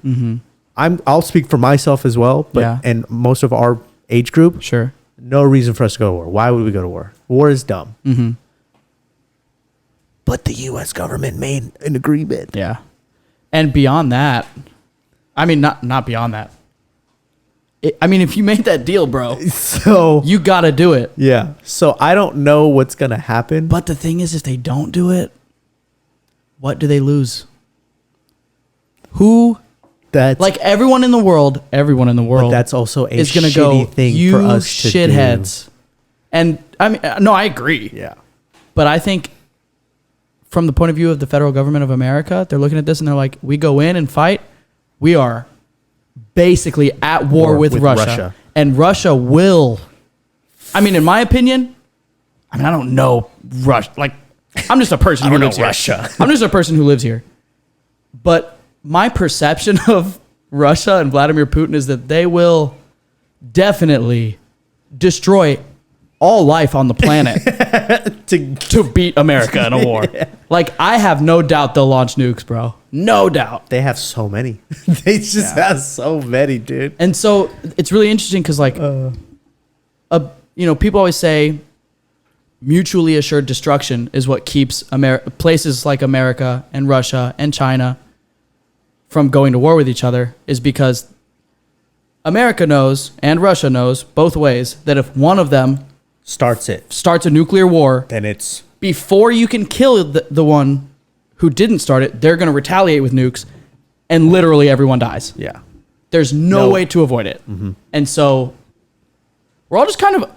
I'll speak for myself as well, but Yeah. and most of our age group, Sure. no reason for us to go to war. Why would we go to war? War is dumb. Mm-hmm. But the U.S. government made an agreement. Yeah. And beyond that, I mean, not beyond that. I mean, if you made that deal, bro, So you got to do it. yeah. So I don't know what's gonna happen. But the thing is, if they don't do it, what do they lose? Who, That's like everyone in the world, but that's also a is going to shitty go, thing you for us to shitheads. And I mean, no, I agree. do. Yeah. But I think from the point of view of the federal government of America, they're looking at this and they're like, we go in and fight. We are basically at war with Russia. And Russia will, I mean, in my opinion, I mean, I don't know Russia. Like, I'm just a person who lives here. I'm just a person who lives here. But my perception of Russia and Vladimir Putin is that they will definitely destroy all life on the planet to beat America in a war. Like, I have no doubt they'll launch nukes, bro. No doubt. They have so many. They just have so many, dude. And so it's really interesting because, like, people always say mutually assured destruction is what keeps places like America and Russia and China from going to war with each other, is because America knows and Russia knows both ways that if one of them Starts a nuclear war, then it's before you can kill the one who didn't start it, they're going to retaliate with nukes, and literally everyone dies. yeah. There's no way to avoid it. And so we're all just kind of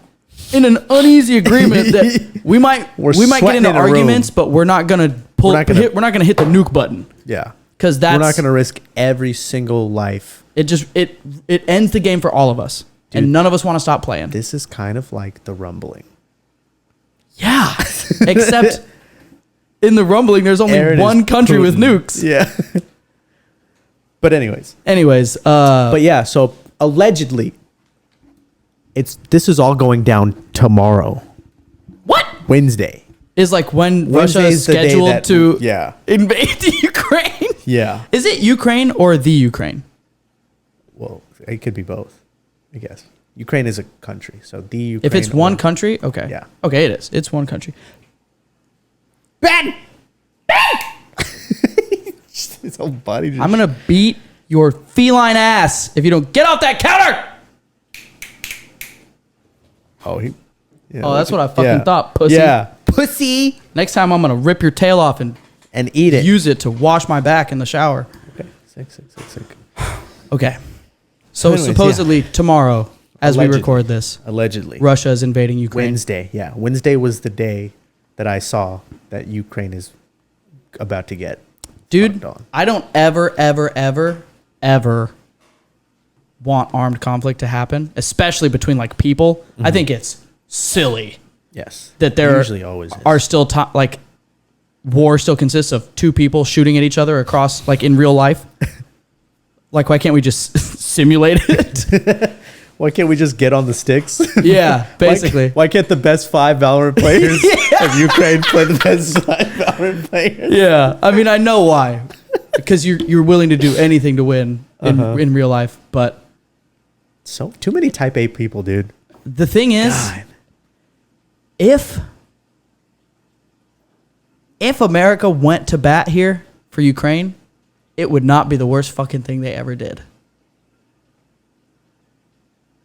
in an uneasy agreement that we might get sweating into in a arguments, but we're not going to We're not gonna- hit the nuke button, Yeah. because We're not that's going to risk every single life. it ends the game for all of us. Dude. And none of us want to stop playing. This is kind of like the rumbling. Yeah. Except in the rumbling, there's only Aaron one is country with Putin. nukes. Yeah. But anyways. But Yeah, so allegedly this is all going down tomorrow. what Wednesday. is like when Russia is Wednesday's the day scheduled that- to yeah. invade the Ukraine? Yeah. Is it Ukraine or the Ukraine? Well, it could be both, I guess. Ukraine is a country, so the Ukraine. If it's one or- country, okay. Yeah. Okay, it is. It's one country. his whole body just I'm going to beat your feline ass if you don't get off that counter. Yeah, Oh, that's look what I at- fucking yeah. thought, pussy. Yeah. Pussy. Next time I'm going to rip your tail off and And eat it. use it to wash my back in the shower. Okay. Sick. Okay. So Anyways, supposedly tomorrow, as we Allegedly. record this, Allegedly. Russia is invading Ukraine. Wednesday. Yeah. Wednesday was the day that I saw that Ukraine is about to get Dude, fucked on. I don't ever want armed conflict to happen, especially between like people. Mm-hmm. I think it's silly Yes. that there usually always is. are still like war still consists of two people shooting at each other across like in real life. Like, why can't we just simulate it? Why can't we just get on the sticks? Yeah, basically. Why can't the best 5 Valorant players of Ukraine play the best 5 Valorant players? Yeah, I mean, I know why, because you're willing to do anything to win in real life. But So too many Type A people, dude. the thing is, God. if America went to bat here for Ukraine, it would not be the worst fucking thing they ever did.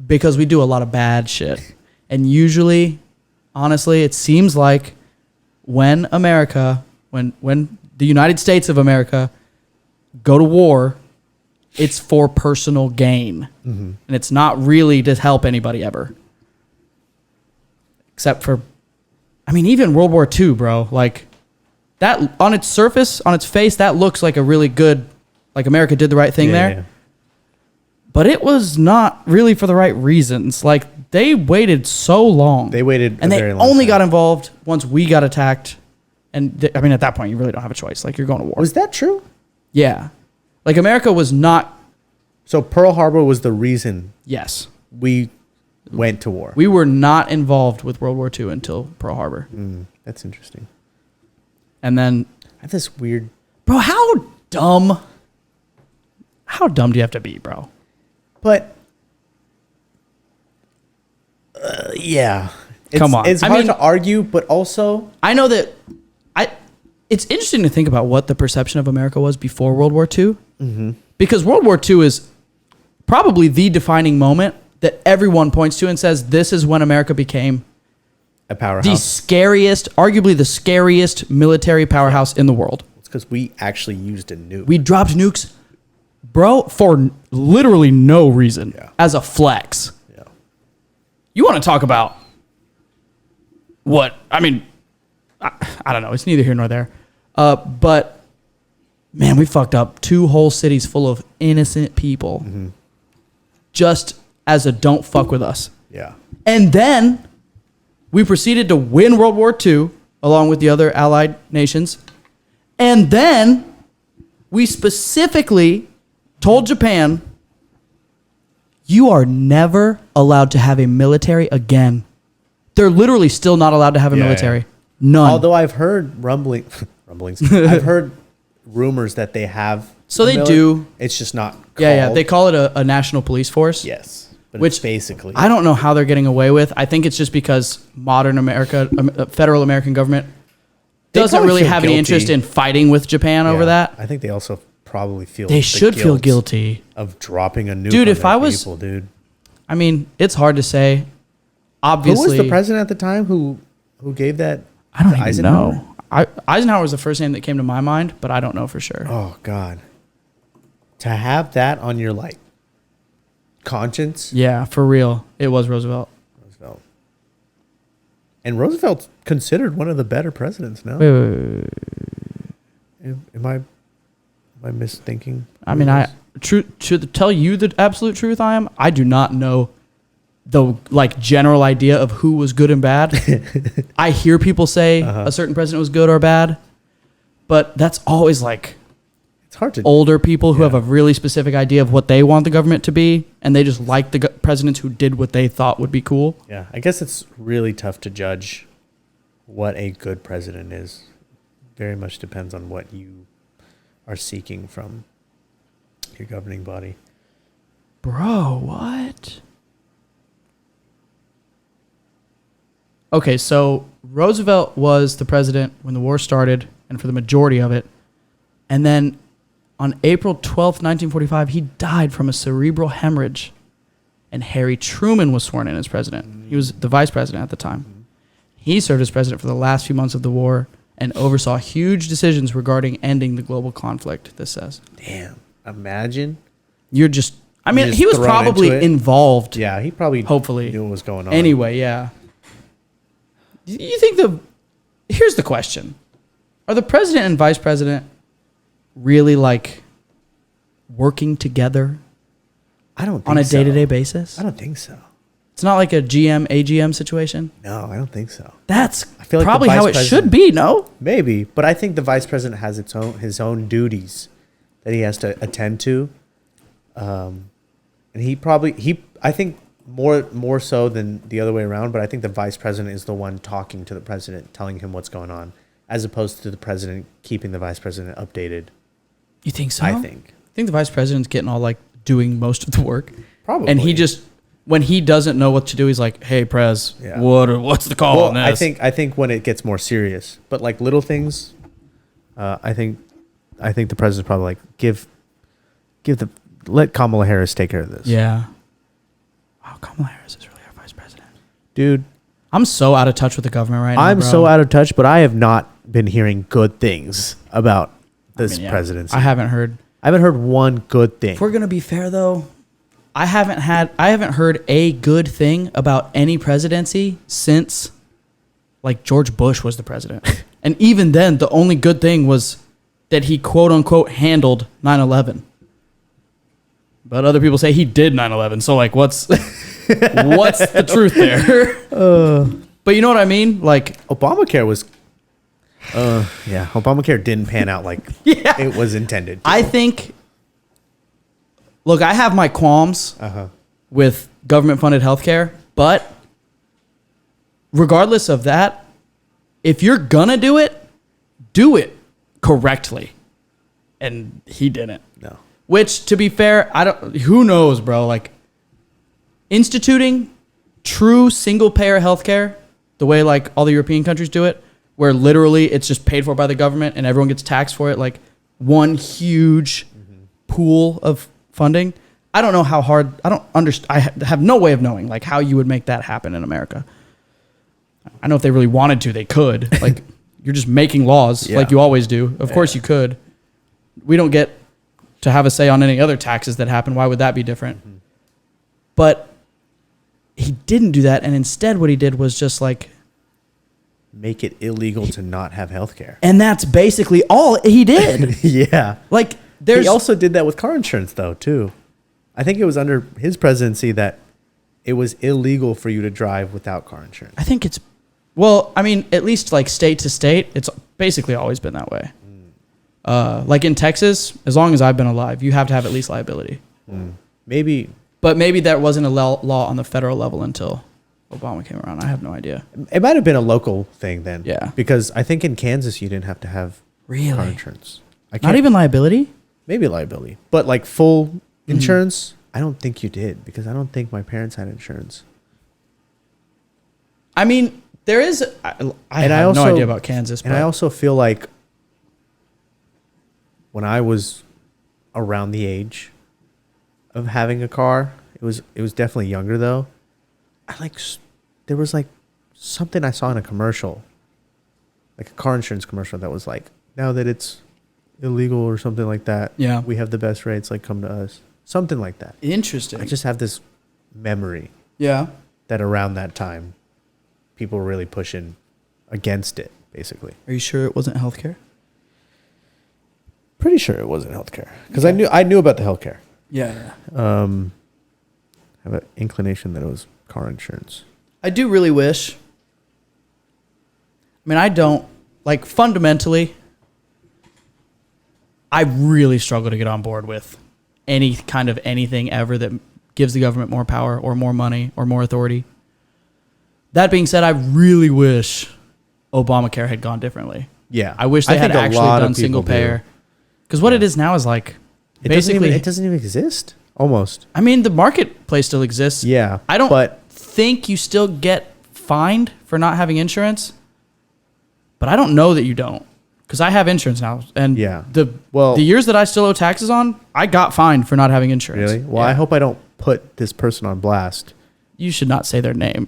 Because we do a lot of bad shit. And usually, honestly, it seems like when the United States of America go to war, it's for personal gain. And it's not really to help anybody ever. Except for, I mean, even World War II, bro. Like, that, on its surface, on its face, that looks like a really good, like America did the right thing there. Yeah. But it was not really for the right reasons. Like, they waited so long. They waited and a they very long only time. got involved once we got attacked. And I mean, at that point, you really don't have a choice. Like, you're going to war. Was that true? Yeah. Like, America was not, So Pearl Harbor was the reason yes. we went to war. We were not involved with World War II until Pearl Harbor. That's interesting. And then, I have this weird Bro, how dumb do you have to be, bro? But yeah, Come on. It's I hard mean- to argue, but also I know that it's interesting to think about what the perception of America was before World War II. Mm-hmm. Because World War II is probably the defining moment that everyone points to and says, this is when America became a powerhouse. the scariest, arguably the scariest military powerhouse in the world. It's because we actually used a nuke. We dropped nukes, bro, for literally no reason, Yeah. as a flex. Yeah. You want to talk about what? I mean, I don't know. It's neither here nor there. But, man, we fucked up 2 whole cities full of innocent people just as a don't fuck with us. Yeah. And then we proceeded to win World War II along with the other allied nations. And then we specifically told Japan, you are never allowed to have a military again. They're literally still not allowed to have a military. Yeah. None. Although I've heard rumblings, I've heard rumors that they have. So a they do. It's just not. yeah, called. they call it a national police force. Yes, but Which it's basically. I don't know how they're getting away with. I think it's just because modern America, federal American government, They doesn't probably really feel have any guilty. interest in fighting with Japan over Yeah. that. I think they also probably feel. They the should feel guilt guilty. of dropping a nuke. Dude, on if their I was- people, dude. I mean, it's hard to say. Who Obviously, was the president at the time who gave that? I don't to even Eisenhower? know. Eisenhower was the first name that came to my mind, but I don't know for sure. Oh God, to have that on your like conscience, Yeah, for real. It was Roosevelt. Roosevelt. And Roosevelt's considered one of the better presidents now. Wait. Am I misthinking? I mean, to tell you the absolute truth, I do not know the like general idea of who was good and bad. I hear people say a certain president was good or bad, but that's always like It's hard to. older people who Yeah. have a really specific idea of what they want the government to be, and they just like the presidents who did what they thought would be cool. Yeah, I guess it's really tough to judge what a good president is. Very much depends on what you are seeking from your governing body. Bro, what? Okay, so Roosevelt was the president when the war started and for the majority of it. And then on April 12th, 1945, he died from a cerebral hemorrhage. And Harry Truman was sworn in as president. He was the vice president at the time. He served as president for the last few months of the war and oversaw huge decisions regarding ending the global conflict, this says. Damn, imagine. You're just, I mean, Just he was thrown probably into it. involved. Yeah, he probably Hopefully. knew what was going on. Anyway, yeah. You think here's the question. Are the president and vice president really like working together I don't think on a so. day-to-day basis? I don't think so. It's not like a GM, AGM situation. No, I don't think so. That's I feel like the probably how vice it should president- be, no? Maybe, but I think the vice president has his own duties that he has to attend to, and I think more so than the other way around. But I think the vice president is the one talking to the president, telling him what's going on, as opposed to the president keeping the vice president updated. You think so? I think. I think the vice president's getting all like doing most of the work. Probably. And he just, when he doesn't know what to do, he's like, hey, Prez, Yeah. what's the call Well, on this? I think when it gets more serious, but like little things, I think the president's probably like let Kamala Harris take care of this. Yeah. Wow, Kamala Harris is really our vice president. Dude, I'm so out of touch with the government right now. I'm bro. so out of touch, but I have not been hearing good things about this I mean, yeah, presidency. I haven't heard. I haven't heard one good thing. If we're gonna be fair though, I haven't heard a good thing about any presidency since like George Bush was the president. And even then, the only good thing was that he quote unquote handled 9/11. But other people say he did 9/11. So like, what's the truth there? But you know what I mean? Like, Obamacare was, Obamacare didn't pan out like yeah, it was intended. I think. Look, I have my qualms with government-funded healthcare, but regardless of that, if you're gonna do it correctly. and he didn't. No. Which, to be fair, who knows, bro? Like, instituting true single-payer healthcare, the way, like, all the European countries do it, where literally it's just paid for by the government and everyone gets taxed for it, like, one huge pool of funding. I don't know how hard, I don't understand, I have no way of knowing, like, how you would make that happen in America. I know if they really wanted to, they could. Like, you're just making laws like you always do. Of course you could. We don't get to have a say on any other taxes that happen. Why would that be different? Mm-hmm. But he didn't do that. And instead what he did was just like... make it illegal to not have health care. And that's basically all he did. Yeah. Like, he also did that with car insurance, though, too. I think it was under his presidency that it was illegal for you to drive without car insurance. I think it's... Well, I mean, at least like state to state, it's basically always been that way. Like in Texas, as long as I've been alive, you have to have at least liability. Maybe. But maybe that wasn't a law on the federal level until Obama came around. I have no idea. It might have been a local thing then. Yeah. Because I think in Kansas, you didn't have to have car insurance. Not even liability? Maybe liability. But like full insurance, I don't think you did because I don't think my parents had insurance. I mean, there is... I have no idea about Kansas. And I also feel like when I was around the age of having a car, it was definitely younger though. There was like something I saw in a commercial, like a car insurance commercial that was like, now that it's illegal or something like that, yeah, we have the best rates, like come to us. Something like that. Interesting. I just have this memory. Yeah. That around that time, people were really pushing against it, basically. Are you sure it wasn't healthcare? Pretty sure it wasn't healthcare because I knew about the healthcare. Yeah. I have an inclination that it was car insurance. I do really wish. I mean, I don't like fundamentally. I really struggle to get on board with any kind of anything ever that gives the government more power or more money or more authority. That being said, I really wish Obamacare had gone differently. Yeah. I wish they had actually done single payer. Because what it is now is like, it doesn't even exist. Almost. I mean, the marketplace still exists. Yeah. I don't think you still get fined for not having insurance, but I don't know that you don't. Because I have insurance now. And the years that I still owe taxes on, I got fined for not having insurance. Really? Well, I hope I don't put this person on blast. You should not say their name.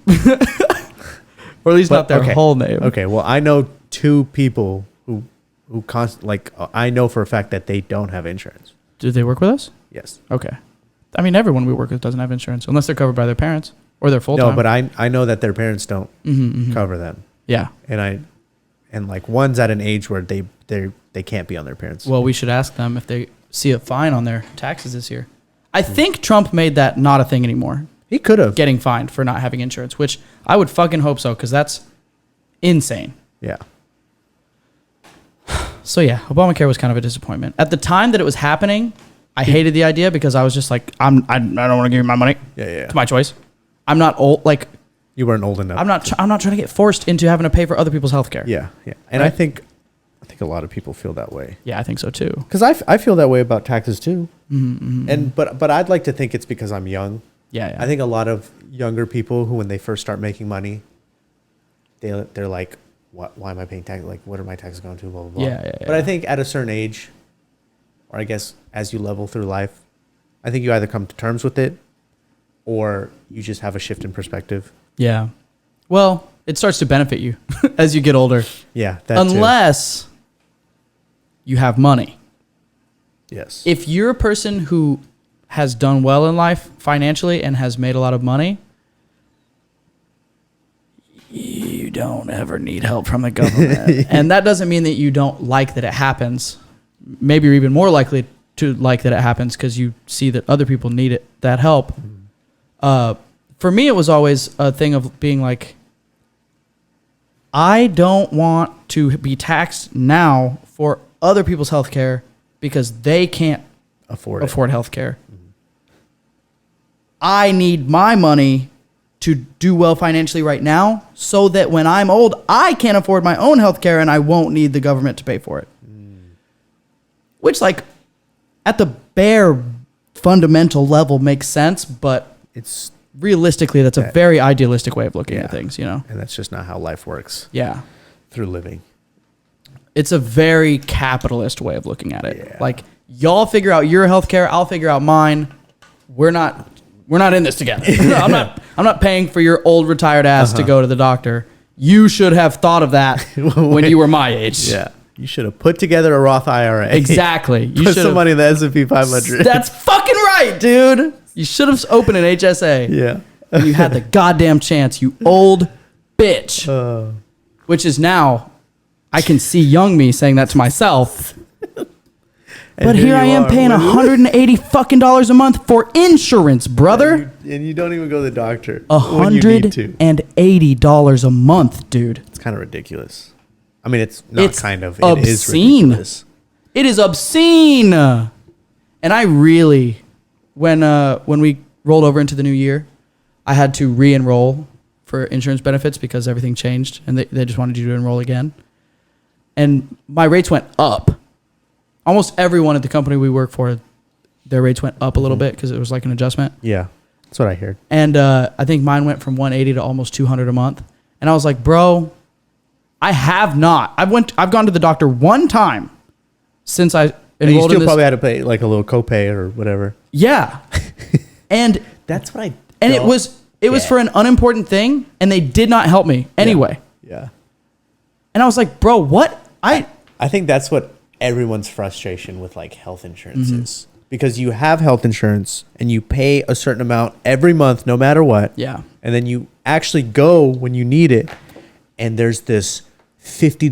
Or at least not their whole name. Okay, well, I know two people who I know for a fact that they don't have insurance. Do they work with us? Yes. Okay. I mean, everyone we work with doesn't have insurance unless they're covered by their parents or their full-time. No, but I know that their parents don't cover them. Yeah. And like one's at an age where they can't be on their parents. Well, we should ask them if they see a fine on their taxes this year. I think Trump made that not a thing anymore. He could have. Getting fined for not having insurance, which I would fucking hope so, because that's insane. Yeah. So yeah, Obamacare was kind of a disappointment. At the time that it was happening, I hated the idea because I was just like, I don't want to give you my money. Yeah. It's my choice. I'm not old. Like, you weren't old enough. I'm not trying to get forced into having to pay for other people's health care. Yeah. And right? I think a lot of people feel that way. Yeah, I think so too. Because I feel that way about taxes too. And but I'd like to think it's because I'm young. Yeah. I think a lot of younger people who, when they first start making money, they're like, why am I paying tax? Like, what are my taxes going to? Blah, blah, blah. Yeah. But I think at a certain age, or I guess as you level through life, I think you either come to terms with it or you just have a shift in perspective. Yeah. Well, it starts to benefit you as you get older. Yeah. Unless you have money. Yes. If you're a person who has done well in life financially and has made a lot of money, you don't ever need help from the government. And that doesn't mean that you don't like that it happens. Maybe you're even more likely to like that it happens because you see that other people need that help. For me, it was always a thing of being like, I don't want to be taxed now for other people's health care because they can't afford health care. I need my money to do well financially right now so that when I'm old, I can afford my own health care and I won't need the government to pay for it. which like at the bare fundamental level makes sense, but It's realistically, that's a very idealistic way of looking at things, and that's just not how life works Yeah. through living. It's a very capitalist way of looking at it. Yeah. Like, y'all figure out your healthcare, I'll figure out mine. We're not in this together. I'm not paying for your old retired ass to go to the doctor. You should have thought of that when you were my age. Yeah. You should have put together a Roth IRA. Exactly. You Put should some money in the S&P 500. That's fucking right, dude. You should have opened an HSA. Yeah. When you had the goddamn chance, you old bitch. Which is now, I can see young me saying that to myself. But here I am paying $180 fucking a month for insurance, brother. And you don't even go to the doctor when you need to. $180 a month, dude. It's kind of ridiculous. I mean, it's not It's kind of. obscene. It is ridiculous. It is obscene. And I really, when we rolled over into the new year, I had to re-enroll for insurance benefits because everything changed and they just wanted you to enroll again. And my rates went up. Almost everyone at the company we work for, their rates went up a little bit because it was like an adjustment. Yeah. That's what I heard. And I think mine went from 180 to almost 200 a month. And I was like, bro, I have not. I've gone to the doctor one time since I And you enrolled still in this. probably had to pay like a little copay or whatever. Yeah. And That's what I. it was for an unimportant thing, and they did not help me anyway. Yeah. And I was like, bro, what? I think that's what everyone's frustration with like health insurance is, because you have health insurance and you pay a certain amount every month, no matter what. Yeah. And then you actually go when you need it, and there's this $50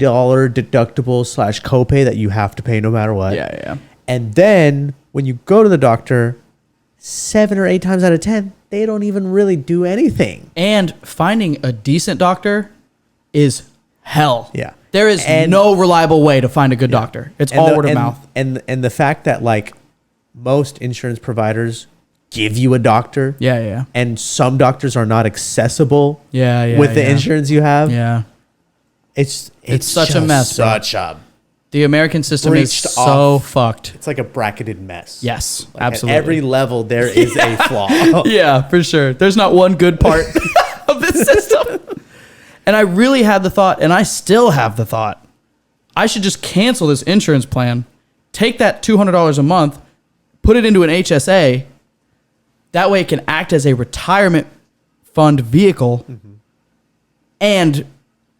deductible / copay that you have to pay no matter what. Yeah. And then when you go to the doctor, 7 or 8 times out of 10, they don't even really do anything. And finding a decent doctor is hell. Yeah. There is no reliable way to find a good doctor. It's all word of mouth. And the fact that like most insurance providers give you a doctor. Yeah. And some doctors are not accessible. Yeah. With the insurance you have. Yeah. It's such a just mess, bro. Such a. The American system is Breached so off. fucked. It's like a bracketed mess. Yes, Like absolutely. At every level, there is a flaw. Yeah, for sure. There's not one good part of this system. And I really had the thought, and I still have the thought, I should just cancel this insurance plan, take that $200 a month, put it into an HSA. That way it can act as a retirement fund vehicle and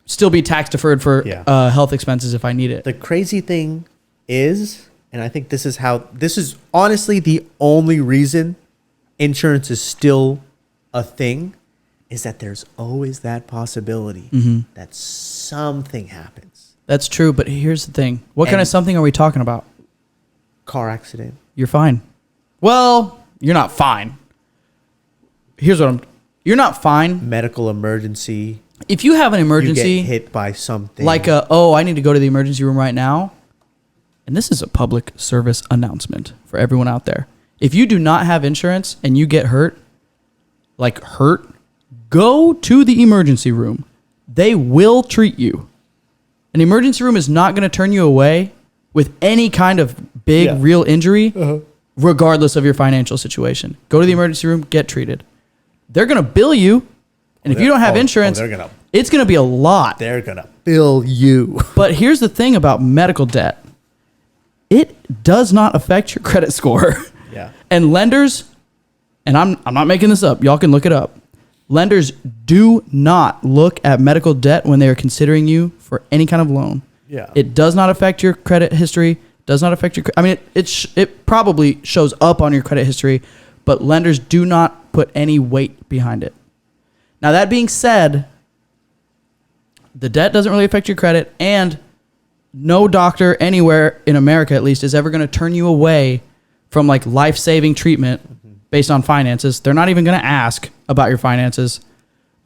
still be tax deferred for health expenses if I need it. The crazy thing is, and I think this is honestly the only reason insurance is still a thing, is that there's always that possibility that something happens. That's true, but here's the thing. What kind of something are we talking about? Car accident. You're fine. Well, you're not fine. You're not fine. Medical emergency. If you have an You emergency, get hit by something. like I need to go to the emergency room right now. And this is a public service announcement for everyone out there. If you do not have insurance and you get hurt, go to the emergency room. They will treat you. An emergency room is not going to turn you away with any kind of big, real injury, regardless of your financial situation. Go to the emergency room, get treated. They're going to bill you. And if you don't have insurance, it's going to be a lot. They're going to bill you. But here's the thing about medical debt. It does not affect your credit score. Yeah. And lenders, and I'm not making this up, y'all can look it up. Lenders do not look at medical debt when they are considering you for any kind of loan. Yeah. It does not affect your credit history, does not affect your, I mean, it probably shows up on your credit history, but lenders do not put any weight behind it. Now, that being said, the debt doesn't really affect your credit, and no doctor anywhere in America, at least, is ever going to turn you away from like life-saving treatment based on finances. They're not even going to ask about your finances.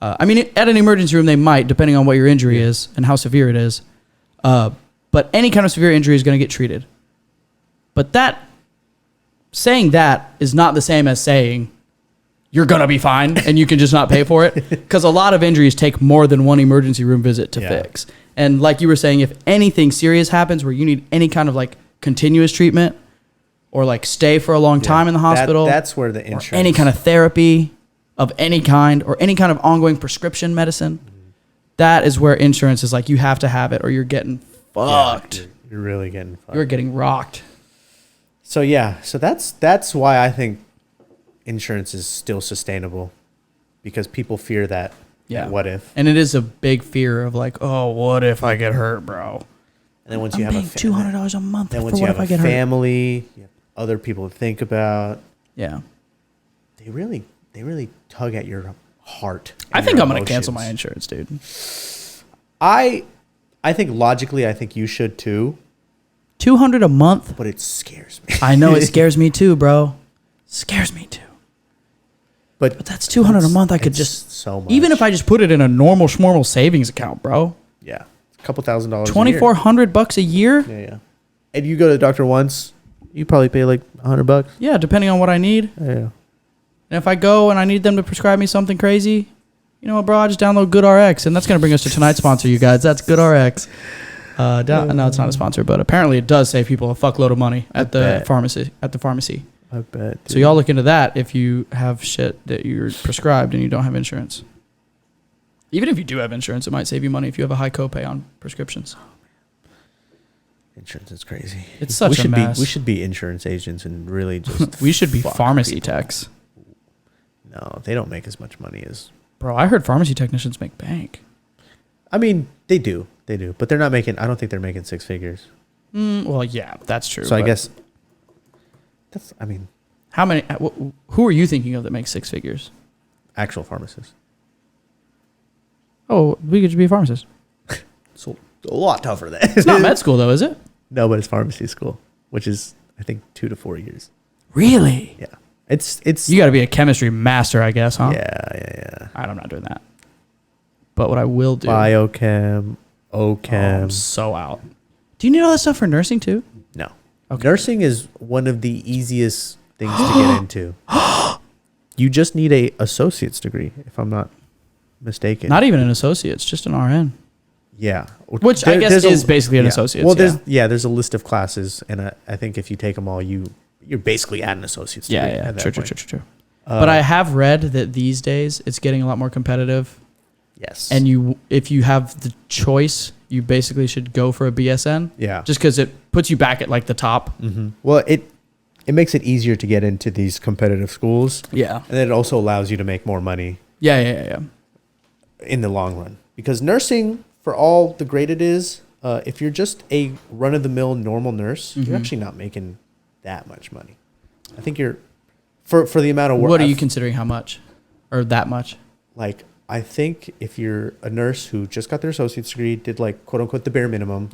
I mean, at an emergency room, they might, depending on what your injury is and how severe it is. But any kind of severe injury is going to get treated. But saying that is not the same as saying you're going to be fine and you can just not pay for it. Because a lot of injuries take more than one emergency room visit to fix. And like you were saying, if anything serious happens where you need any kind of like continuous treatment or like stay for a long time in the hospital. That's where the or insurance. any kind of therapy of any kind or any kind of ongoing prescription medicine. That is where insurance is like, you have to have it or you're getting fucked. You're really getting fucked. You're getting rocked. So yeah, so that's why I think insurance is still sustainable, because people fear that. Yeah. What if? And it is a big fear of like, oh, what if I get hurt, bro? And then once I'm you have paying $200 a month then for once you what have if I a get hurt? family, you have other people to think about. Yeah. They really tug at your heart. I and think your I'm going to cancel my emotions. insurance, dude. I think logically, I think you should too, $200 a month? but it scares me. I know it scares me too, bro. Scares me too. But that's $200 a month. I could it's just, so much. even if I just put it in a normal schmormal savings account, bro. yeah, a couple $1,000. $2,400 a year? Yeah. And you go to the doctor once, you probably pay like $100. Yeah, depending on what I need. Yeah. And if I go and I need them to prescribe me something crazy, you know what, bro? I just download GoodRx, and that's going to bring us to tonight's sponsor, you guys. That's GoodRx. No, it's not a sponsor, but apparently it does save people a fuckload of money at the pharmacy. I bet. So dude. y'all look into that if you have shit that you're prescribed and you don't have insurance. Even if you do have insurance, it might save you money if you have a high copay on prescriptions. Insurance is crazy. It's such a mess. We should be insurance agents and really just. We should be fuck pharmacy people. techs. No, they don't make as much money as. Bro, I heard pharmacy technicians make bank. I mean, they do, but they're not making. I don't think they're making six figures. Well, yeah, that's true. So I but guess. That's. I mean, how many? Who are you thinking of that makes six figures? actual pharmacists. Oh, we could just be a pharmacist. It's a lot tougher than. It's not med school though, is it? No, but it's pharmacy school, which is I think 2 to 4 years. Really? Yeah, it's. You got to be a chemistry master, I guess, huh? Yeah. I'm not doing that. But what I will do. Biochem, Oh, OChem. I'm so out. Do you need all that stuff for nursing too? No. Okay. Nursing is one of the easiest things to get into. You just need a associate's degree, if I'm not mistaken. Not even an associate's, just an RN. Yeah. Which I guess is basically an associate's. Well, yeah. there's a list of classes, and I think if you take them all, you're basically at an associate's degree. Yeah. at that True. point. But I have read that these days it's getting a lot more competitive. Yes. And if you have the choice, you basically should go for a BSN. Yeah. Just because it puts you back at like the top. Mm-hmm. Well, it makes it easier to get into these competitive schools. Yeah. And then it also allows you to make more money. Yeah. In the long run, because nursing, for all the great it is, if you're just a run-of-the-mill normal nurse, you're actually not making that much money. I think you're for the amount of work. What are you considering? How much, or that much? Like, I think if you're a nurse who just got their associate's degree, did like quote unquote the bare minimum,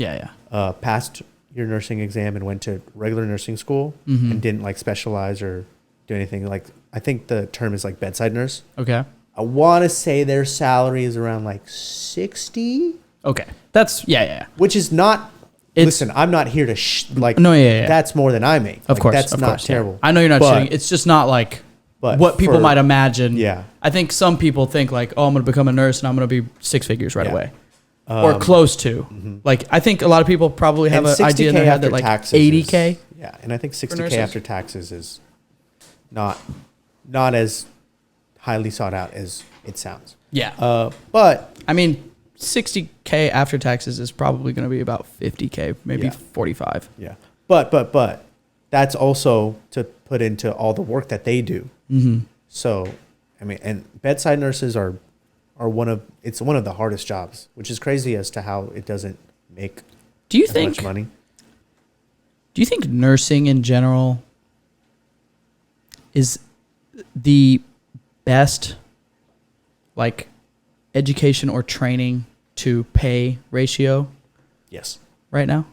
passed your nursing exam and went to regular nursing school and didn't like specialize or do anything, like I think the term is like bedside nurse. Okay. I want to say their salary is around like 60. Okay. That's yeah. Which is not. Listen, I'm not here to No, yeah. That's more than I make. Of course, that's of not course, terrible. Yeah. I know you're not shitting. It's just not like but what people might imagine. Yeah. I think some people think like, oh, I'm going to become a nurse and I'm going to be six figures right away, or close to. Like, I think a lot of people probably have an idea in their head that like $80K. Yeah, and I think $60K after taxes is not as highly sought out as it sounds. Yeah. But I mean, $60K after taxes is probably going to be about $50K, maybe $45. Yeah. But that's also to put into all the work that they do. Mm-hmm. So, I mean, and bedside nurses are one of the hardest jobs, which is crazy as to how it doesn't make much money. Do you think nursing in general is the best, like, education or training to pay ratio? Yes. Right now?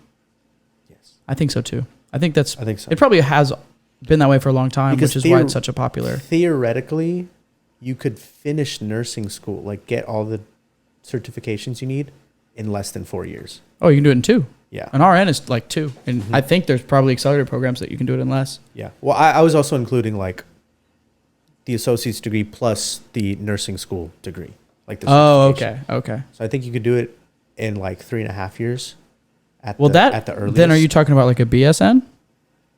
Yes. I think so too. I think so. It probably has been that way for a long time, because which is why it's such a popular. Theoretically, you could finish nursing school, like get all the certifications you need in less than 4 years. Oh, you can do it in 2. Yeah. An RN is like 2. And I think there's probably accelerated programs that you can do it in less. Yeah. Well, I was also including like the associate's degree plus the nursing school degree. Like the Oh, certification. okay. So I think you could do it in like 3.5 years at Well, at the earliest. then are you talking about like a BSN?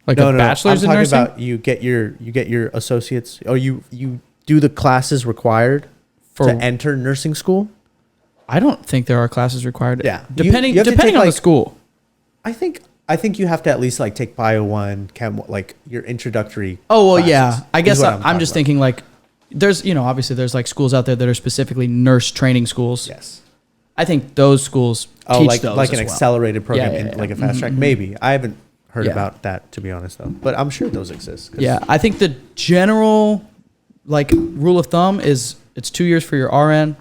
Like no, a no, bachelor's I'm in talking nursing? about you get your associates, or you do the classes required For- to enter nursing school. I don't think there are classes required. Yeah. Depending You have to depending take, on the like- school. I think you have to at least like take Bio 1, Chem, like your introductory. Oh well, classes, yeah. I is guess what I'm talking just about. thinking like there's obviously there's like schools out there that are specifically nurse training schools. Yes. I think those schools Oh, teach like those like an as well. accelerated program, Yeah, yeah, in, like a yeah. fast track. Maybe I haven't heard Yeah. about that, to be honest, though. But I'm sure those exist. 'Cause- Yeah, I think the general like rule of thumb is it's 2 years for your RN,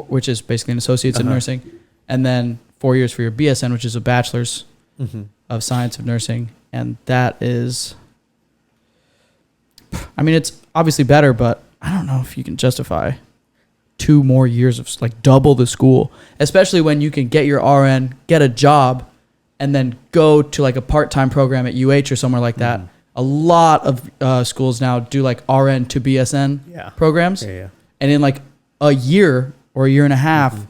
which is basically an associate's in nursing, and then 4 years for your BSN, which is a bachelor's of science of nursing, and that is. I mean, it's obviously better, but I don't know if you can justify 2 more years of like double the school, especially when you can get your RN, get a job, and then go to like a part-time program at UH or somewhere like that. A lot of schools now do like RN to BSN Yeah. programs, Yeah. and in like a year or a year and a half,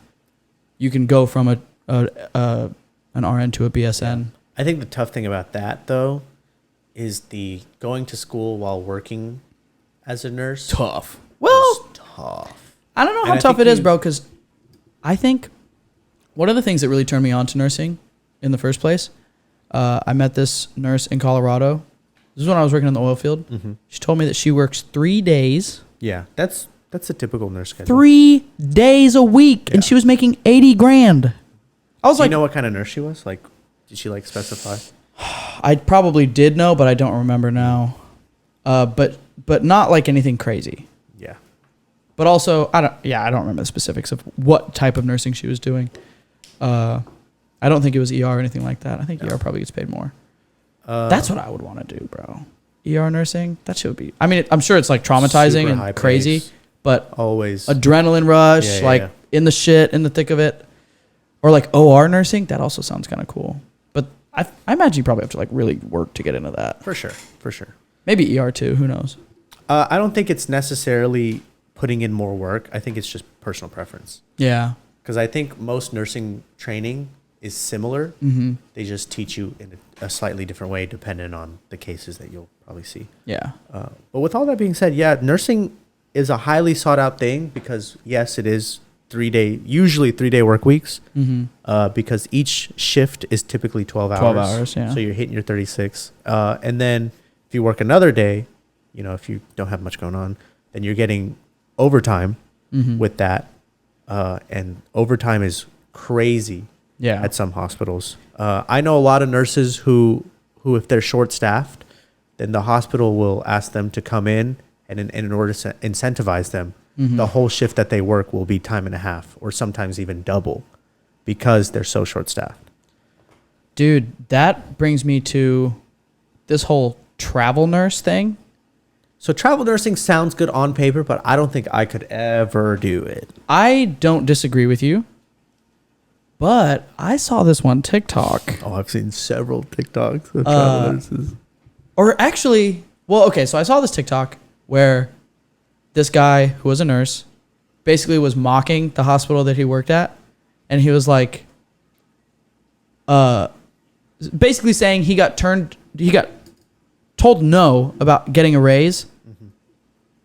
you can go from an RN to a BSN. I think the tough thing about that, though, is the going to school while working as a nurse. Tough. Well, Tough. I don't know And how I tough think it is, you- bro, because I think one of the things that really turned me on to nursing in the first place, I met this nurse in Colorado. This is when I was working in the oil field. She told me that she works 3 days, Yeah, that's a typical nurse schedule. 3 days a week, and Yeah. she was making 80 grand. I was Do you like, know what kind of nurse she was? Like, did she like specify? I probably did know, but I don't remember now. But not like anything crazy. Yeah. But also, I don't remember the specifics of what type of nursing she was doing. I don't think it was ER or anything like that. I think ER probably gets paid more. That's what I would want to do, bro. ER nursing, that should be. I mean, I'm sure it's like traumatizing Super and high crazy, pace. but Always. adrenaline rush, Yeah, yeah, like yeah. in the shit, in the thick of it, or like OR nursing. That also sounds kind of cool. But I imagine you probably have to like really work to get into that. For sure. For sure. Maybe ER too. Who knows? I don't think it's necessarily putting in more work. I think it's just personal preference. Yeah. Because I think most nursing training is similar. Mm-hmm. They just teach you in a slightly different way depending on the cases that you'll probably see. Yeah. But with all that being said, yeah, nursing is a highly sought out thing because, yes, it is usually 3-day work weeks Mm-hmm. because each shift is typically 12 hours. 12 hours, yeah. So you're hitting your 36. And then if you work another day, if you don't have much going on, then you're getting overtime Mm-hmm. with that. And overtime is crazy Yeah. at some hospitals. I know a lot of nurses who if they're short staffed, then the hospital will ask them to come in, and in order to incentivize them, Mm-hmm. the whole shift that they work will be time and a half, or sometimes even double, because they're so short staffed. Dude, that brings me to this whole travel nurse thing. So travel nursing sounds good on paper, but I don't think I could ever do it. I don't disagree with you, but I saw this one TikTok. Oh, I've seen several TikToks of travel nurses. Or actually, well, okay, so I saw this TikTok where this guy who was a nurse basically was mocking the hospital that he worked at. And he was like, basically saying he got told no about getting a raise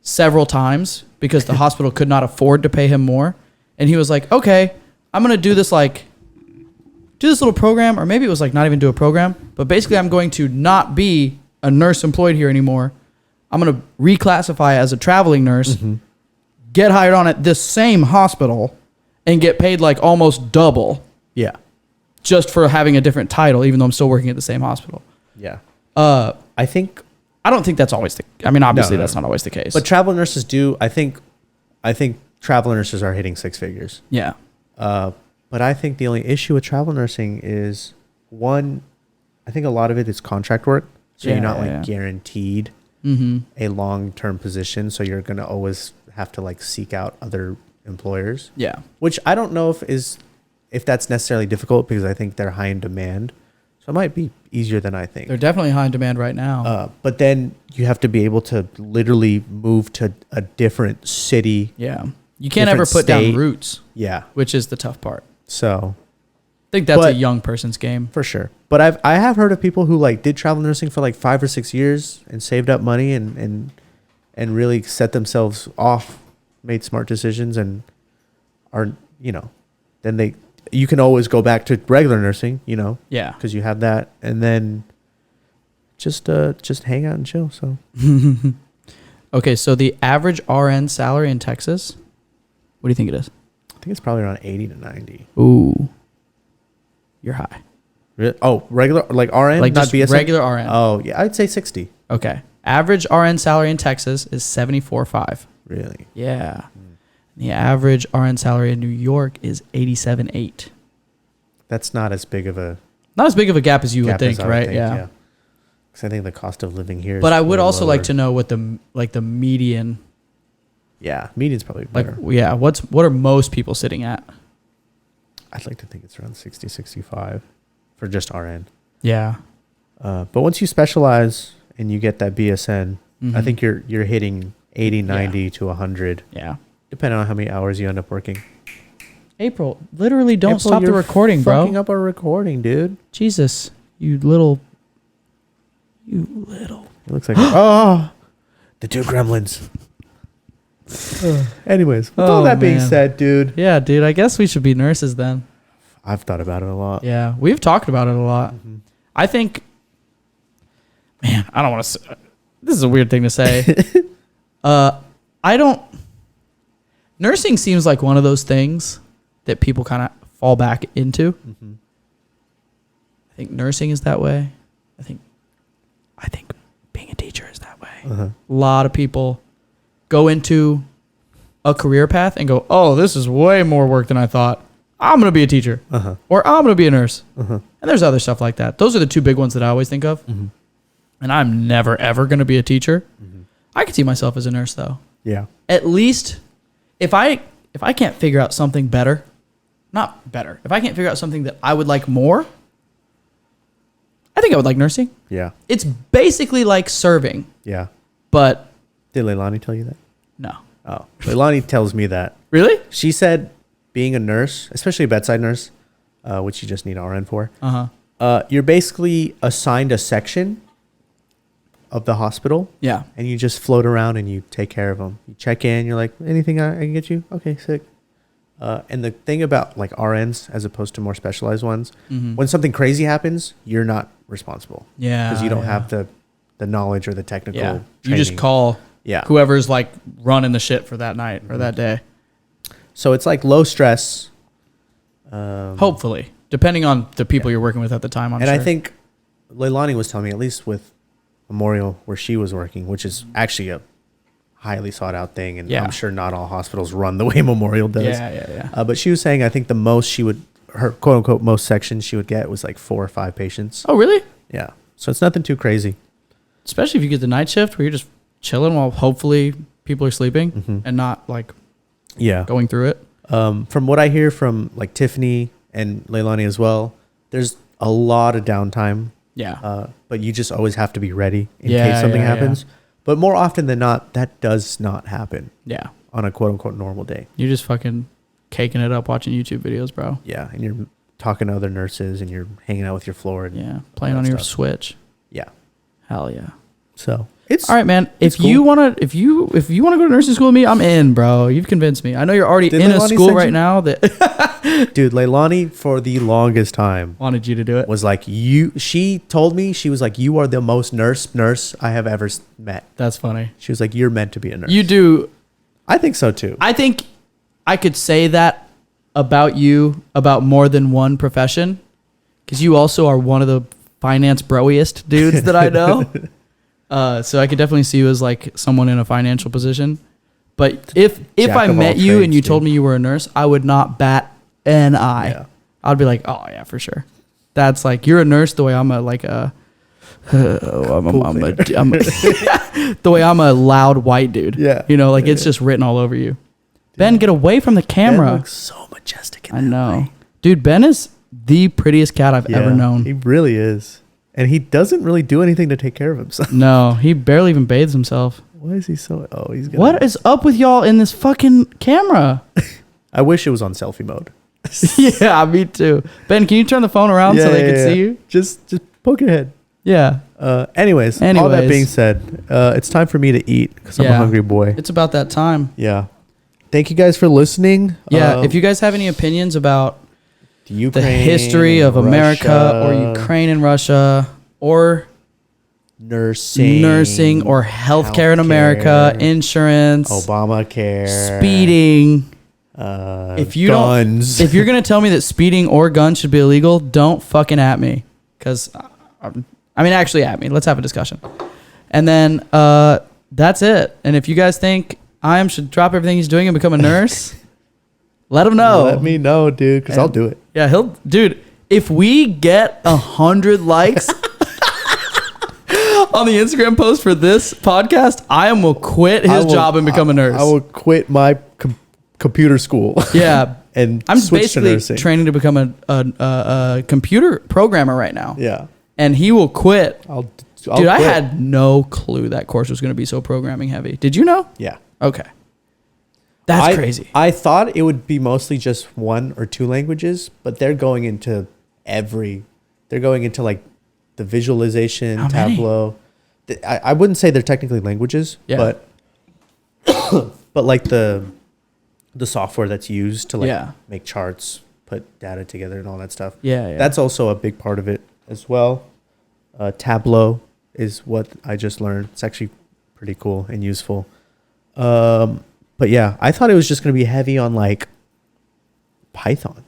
several times because the hospital could not afford to pay him more. And he was like, okay, I'm going to do this little program, or maybe it was like not even do a program, but basically I'm going to not be a nurse employed here anymore. I'm going to reclassify as a traveling nurse, get hired on at this same hospital, and get paid like almost double Yeah. just for having a different title, even though I'm still working at the same hospital. Yeah. I I don't think that's always obviously No. that's not always the case. But travel nurses do. I think travel nurses are hitting 6 figures. yeah. But I think the only issue with travel nursing is one. I think a lot of it is contract work, so you're not guaranteed a long-term position. So you're gonna always have to like seek out other employers. Yeah. Which I don't know if that's necessarily difficult, because I think they're high in demand. So it might be easier than I think. They're definitely high in demand right now. But then you have to be able to literally move to a different city. yeah. You can't ever different put down state. roots, Yeah. which is the tough part. So think that's a But- young person's game. For sure. But I have heard of people who like did travel nursing for like 5 or 6 years and saved up money and really set themselves off, made smart decisions, and are, you know, then you can always go back to regular nursing, you know, Yeah. because you have that, and then just hang out and chill. So Okay, so the average RN salary in Texas, what do you think it is? I think it's probably around 80 to 90. Ooh, you're high. Oh, regular, like RN, Like not just BSN? regular RN. Oh, yeah, I'd say 60. Okay, average RN salary in Texas is 74.5. Really? Yeah. The average RN salary in New York is 87.8. That's not as big of a Not as big of a gap as you would gap think, as I right? think, Yeah. Because I think the cost of living here is But I would way also like lower. to know what the median, Yeah, median's probably like, better. yeah, what are most people sitting at? I'd like to think it's around 60, 65 for just RN. Yeah. But once you specialize and you get that BSN, I Mhm. think you're hitting 80, 90 to 100, Yeah. depending on how many hours you end up working. April, literally don't April, stop the you're recording, bro. Fucking up our recording, dude. Jesus, you little. It looks like oh, the two gremlins. Anyways, with all Oh, that being man. said, dude, Yeah, dude, I guess we should be nurses then. I've thought about it a lot. Yeah, we've talked about it a lot. Mm-hmm. I think, man, I don't want to. This is a weird thing to say. I don't. Nursing seems like one of those things that people kind of fall back into. Mm-hmm. I think nursing is that way. I think being a teacher is that way. Uh-huh. A lot of people go into a career path and go, "Oh, this is way more work than I thought. I'm gonna be a teacher, Uh-huh. or I'm gonna be a nurse." Uh-huh. And there's other stuff like that. Those are the two big ones that I always think of. Mm-hmm. And I'm never ever gonna be a teacher. Mm-hmm. I could see myself as a nurse though. Yeah. At least if I can't figure out something better, not better. If I can't figure out something that I would like more, I think I would like nursing. Yeah. It's basically like serving, Yeah. but Did Leilani tell you that? no. Oh, Leilani tells me that. Really? She said being a nurse, especially a bedside nurse, which you just need RN for, you're basically assigned a section of the hospital, Yeah. and you just float around and you take care of them. You check in, you're like, anything I can get you? Okay, sick. And the thing about like RNs as opposed to more specialized ones, Mhm. when something crazy happens, you're not responsible. Yeah. Because you don't yeah. have the knowledge or the technical Yeah. training. You just call Yeah. whoever's like running the shit for that night or that day. So it's like low stress. Hopefully, depending on the people you're working with at the time. I'm and sure. I think Leilani was telling me, at least with Memorial where she was working, which is actually a highly sought out thing, and Yeah. I'm sure not all hospitals run the way Memorial does. Yeah. But she was saying, I think the most her quote unquote most sections she would get was like 4 or 5 patients. Oh, really? Yeah. So it's nothing too crazy. Especially if you get the night shift where you're just chilling while hopefully people are sleeping Mhm. and not like Yeah. going through it. From what I hear from like Tiffany and Leilani as well, there's a lot of downtime. Yeah. But you just always have to be ready in Yeah, case something yeah, happens. But more often than not, that does not happen Yeah. on a quote unquote normal day. You're just fucking caking it up watching YouTube videos, bro. Yeah. And you're talking to other nurses and you're hanging out with your floor. And Yeah. Playing that on your stuff. Switch. Yeah. Hell yeah. So it's All right, man. it's If you cool. wanna go to nursing school with me, I'm in, bro. You've convinced me. I know you're already Did in a Leilani school send right you? now that dude, Leilani for the longest time wanted you to do it. was like, she told me, she was like, you are the most nurse I have ever met. That's funny. She was like, you're meant to be a nurse. You do. I think so too. I think I could say that about you about more than one profession because you also are one of the finance broiest dudes that I know. So I could definitely see you as like someone in a financial position. But if Jack I of all met you and trades, you dude. told me you were a nurse, I would not bat an eye. Yeah. I'd be like, oh yeah, for sure. That's like you're a nurse the way I'm a like a. The way I'm a loud white dude. Yeah. You know, like it's just written all over you. Ben, get away from the camera. Ben looks so majestic in I that know. way. Dude, Ben is the prettiest cat I've ever known. He really is. And he doesn't really do anything to take care of himself. No, he barely even bathes himself. Why is he so... Oh, he's gonna... What is up with y'all in this fucking camera? I wish it was on selfie mode. Yeah, me too. Ben, can you turn the phone around so they can see you? Just poke your head. Yeah. Anyways, all that being said, it's time for me to eat because I'm a hungry boy. It's about that time. Yeah. Thank you guys for listening. Yeah. If you guys have any opinions about Ukraine, the history of America or Ukraine and Russia or nursing or healthcare in America, insurance, Obamacare, speeding. If you guns. if you're gonna tell me that speeding or guns should be illegal, don't fucking at me. Because actually at me. Let's have a discussion. And then that's it. And if you guys think Iam should drop everything he's doing and become a nurse, let him know. Let me know, dude, because I'll do it. Yeah, dude. If we get 100 likes on the Instagram post for this podcast, Iam will quit his job and become a nurse. I will quit my computer school. Yeah, and I'm switch basically to nursing. training to become a computer programmer right now. Yeah, and he will quit. I'll Dude, quit. I had no clue that course was going to be so programming heavy. Did you know? Yeah. Okay. That's crazy. I thought it would be mostly just 1 or 2 languages, but they're going into they're going into like the visualization, How many? Tableau. I wouldn't say they're technically languages, but but like the software that's used to like make charts, put data together and all that stuff. Yeah. That's also a big part of it as well. Tableau is what I just learned. It's actually pretty cool and useful. But yeah, I thought it was just going to be heavy on like Python.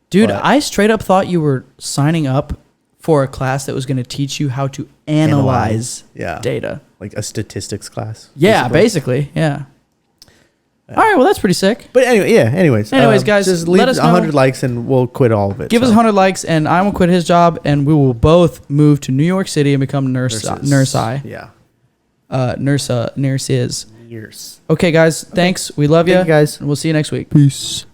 Dude, I straight up thought you were signing up for a class that was going to teach you how to analyze data. Like a statistics class. Yeah, basically. Yeah. All right, well, that's pretty sick. But anyway, anyways, guys, just leave let us 100 know. likes and we'll quit all of it. Give us 100 likes and I will quit his job and we will both move to New York City and become nurses. Yeah. Nurses. Years. Okay, guys, thanks. We love you. Thank you, guys. And we'll see you next week. Peace.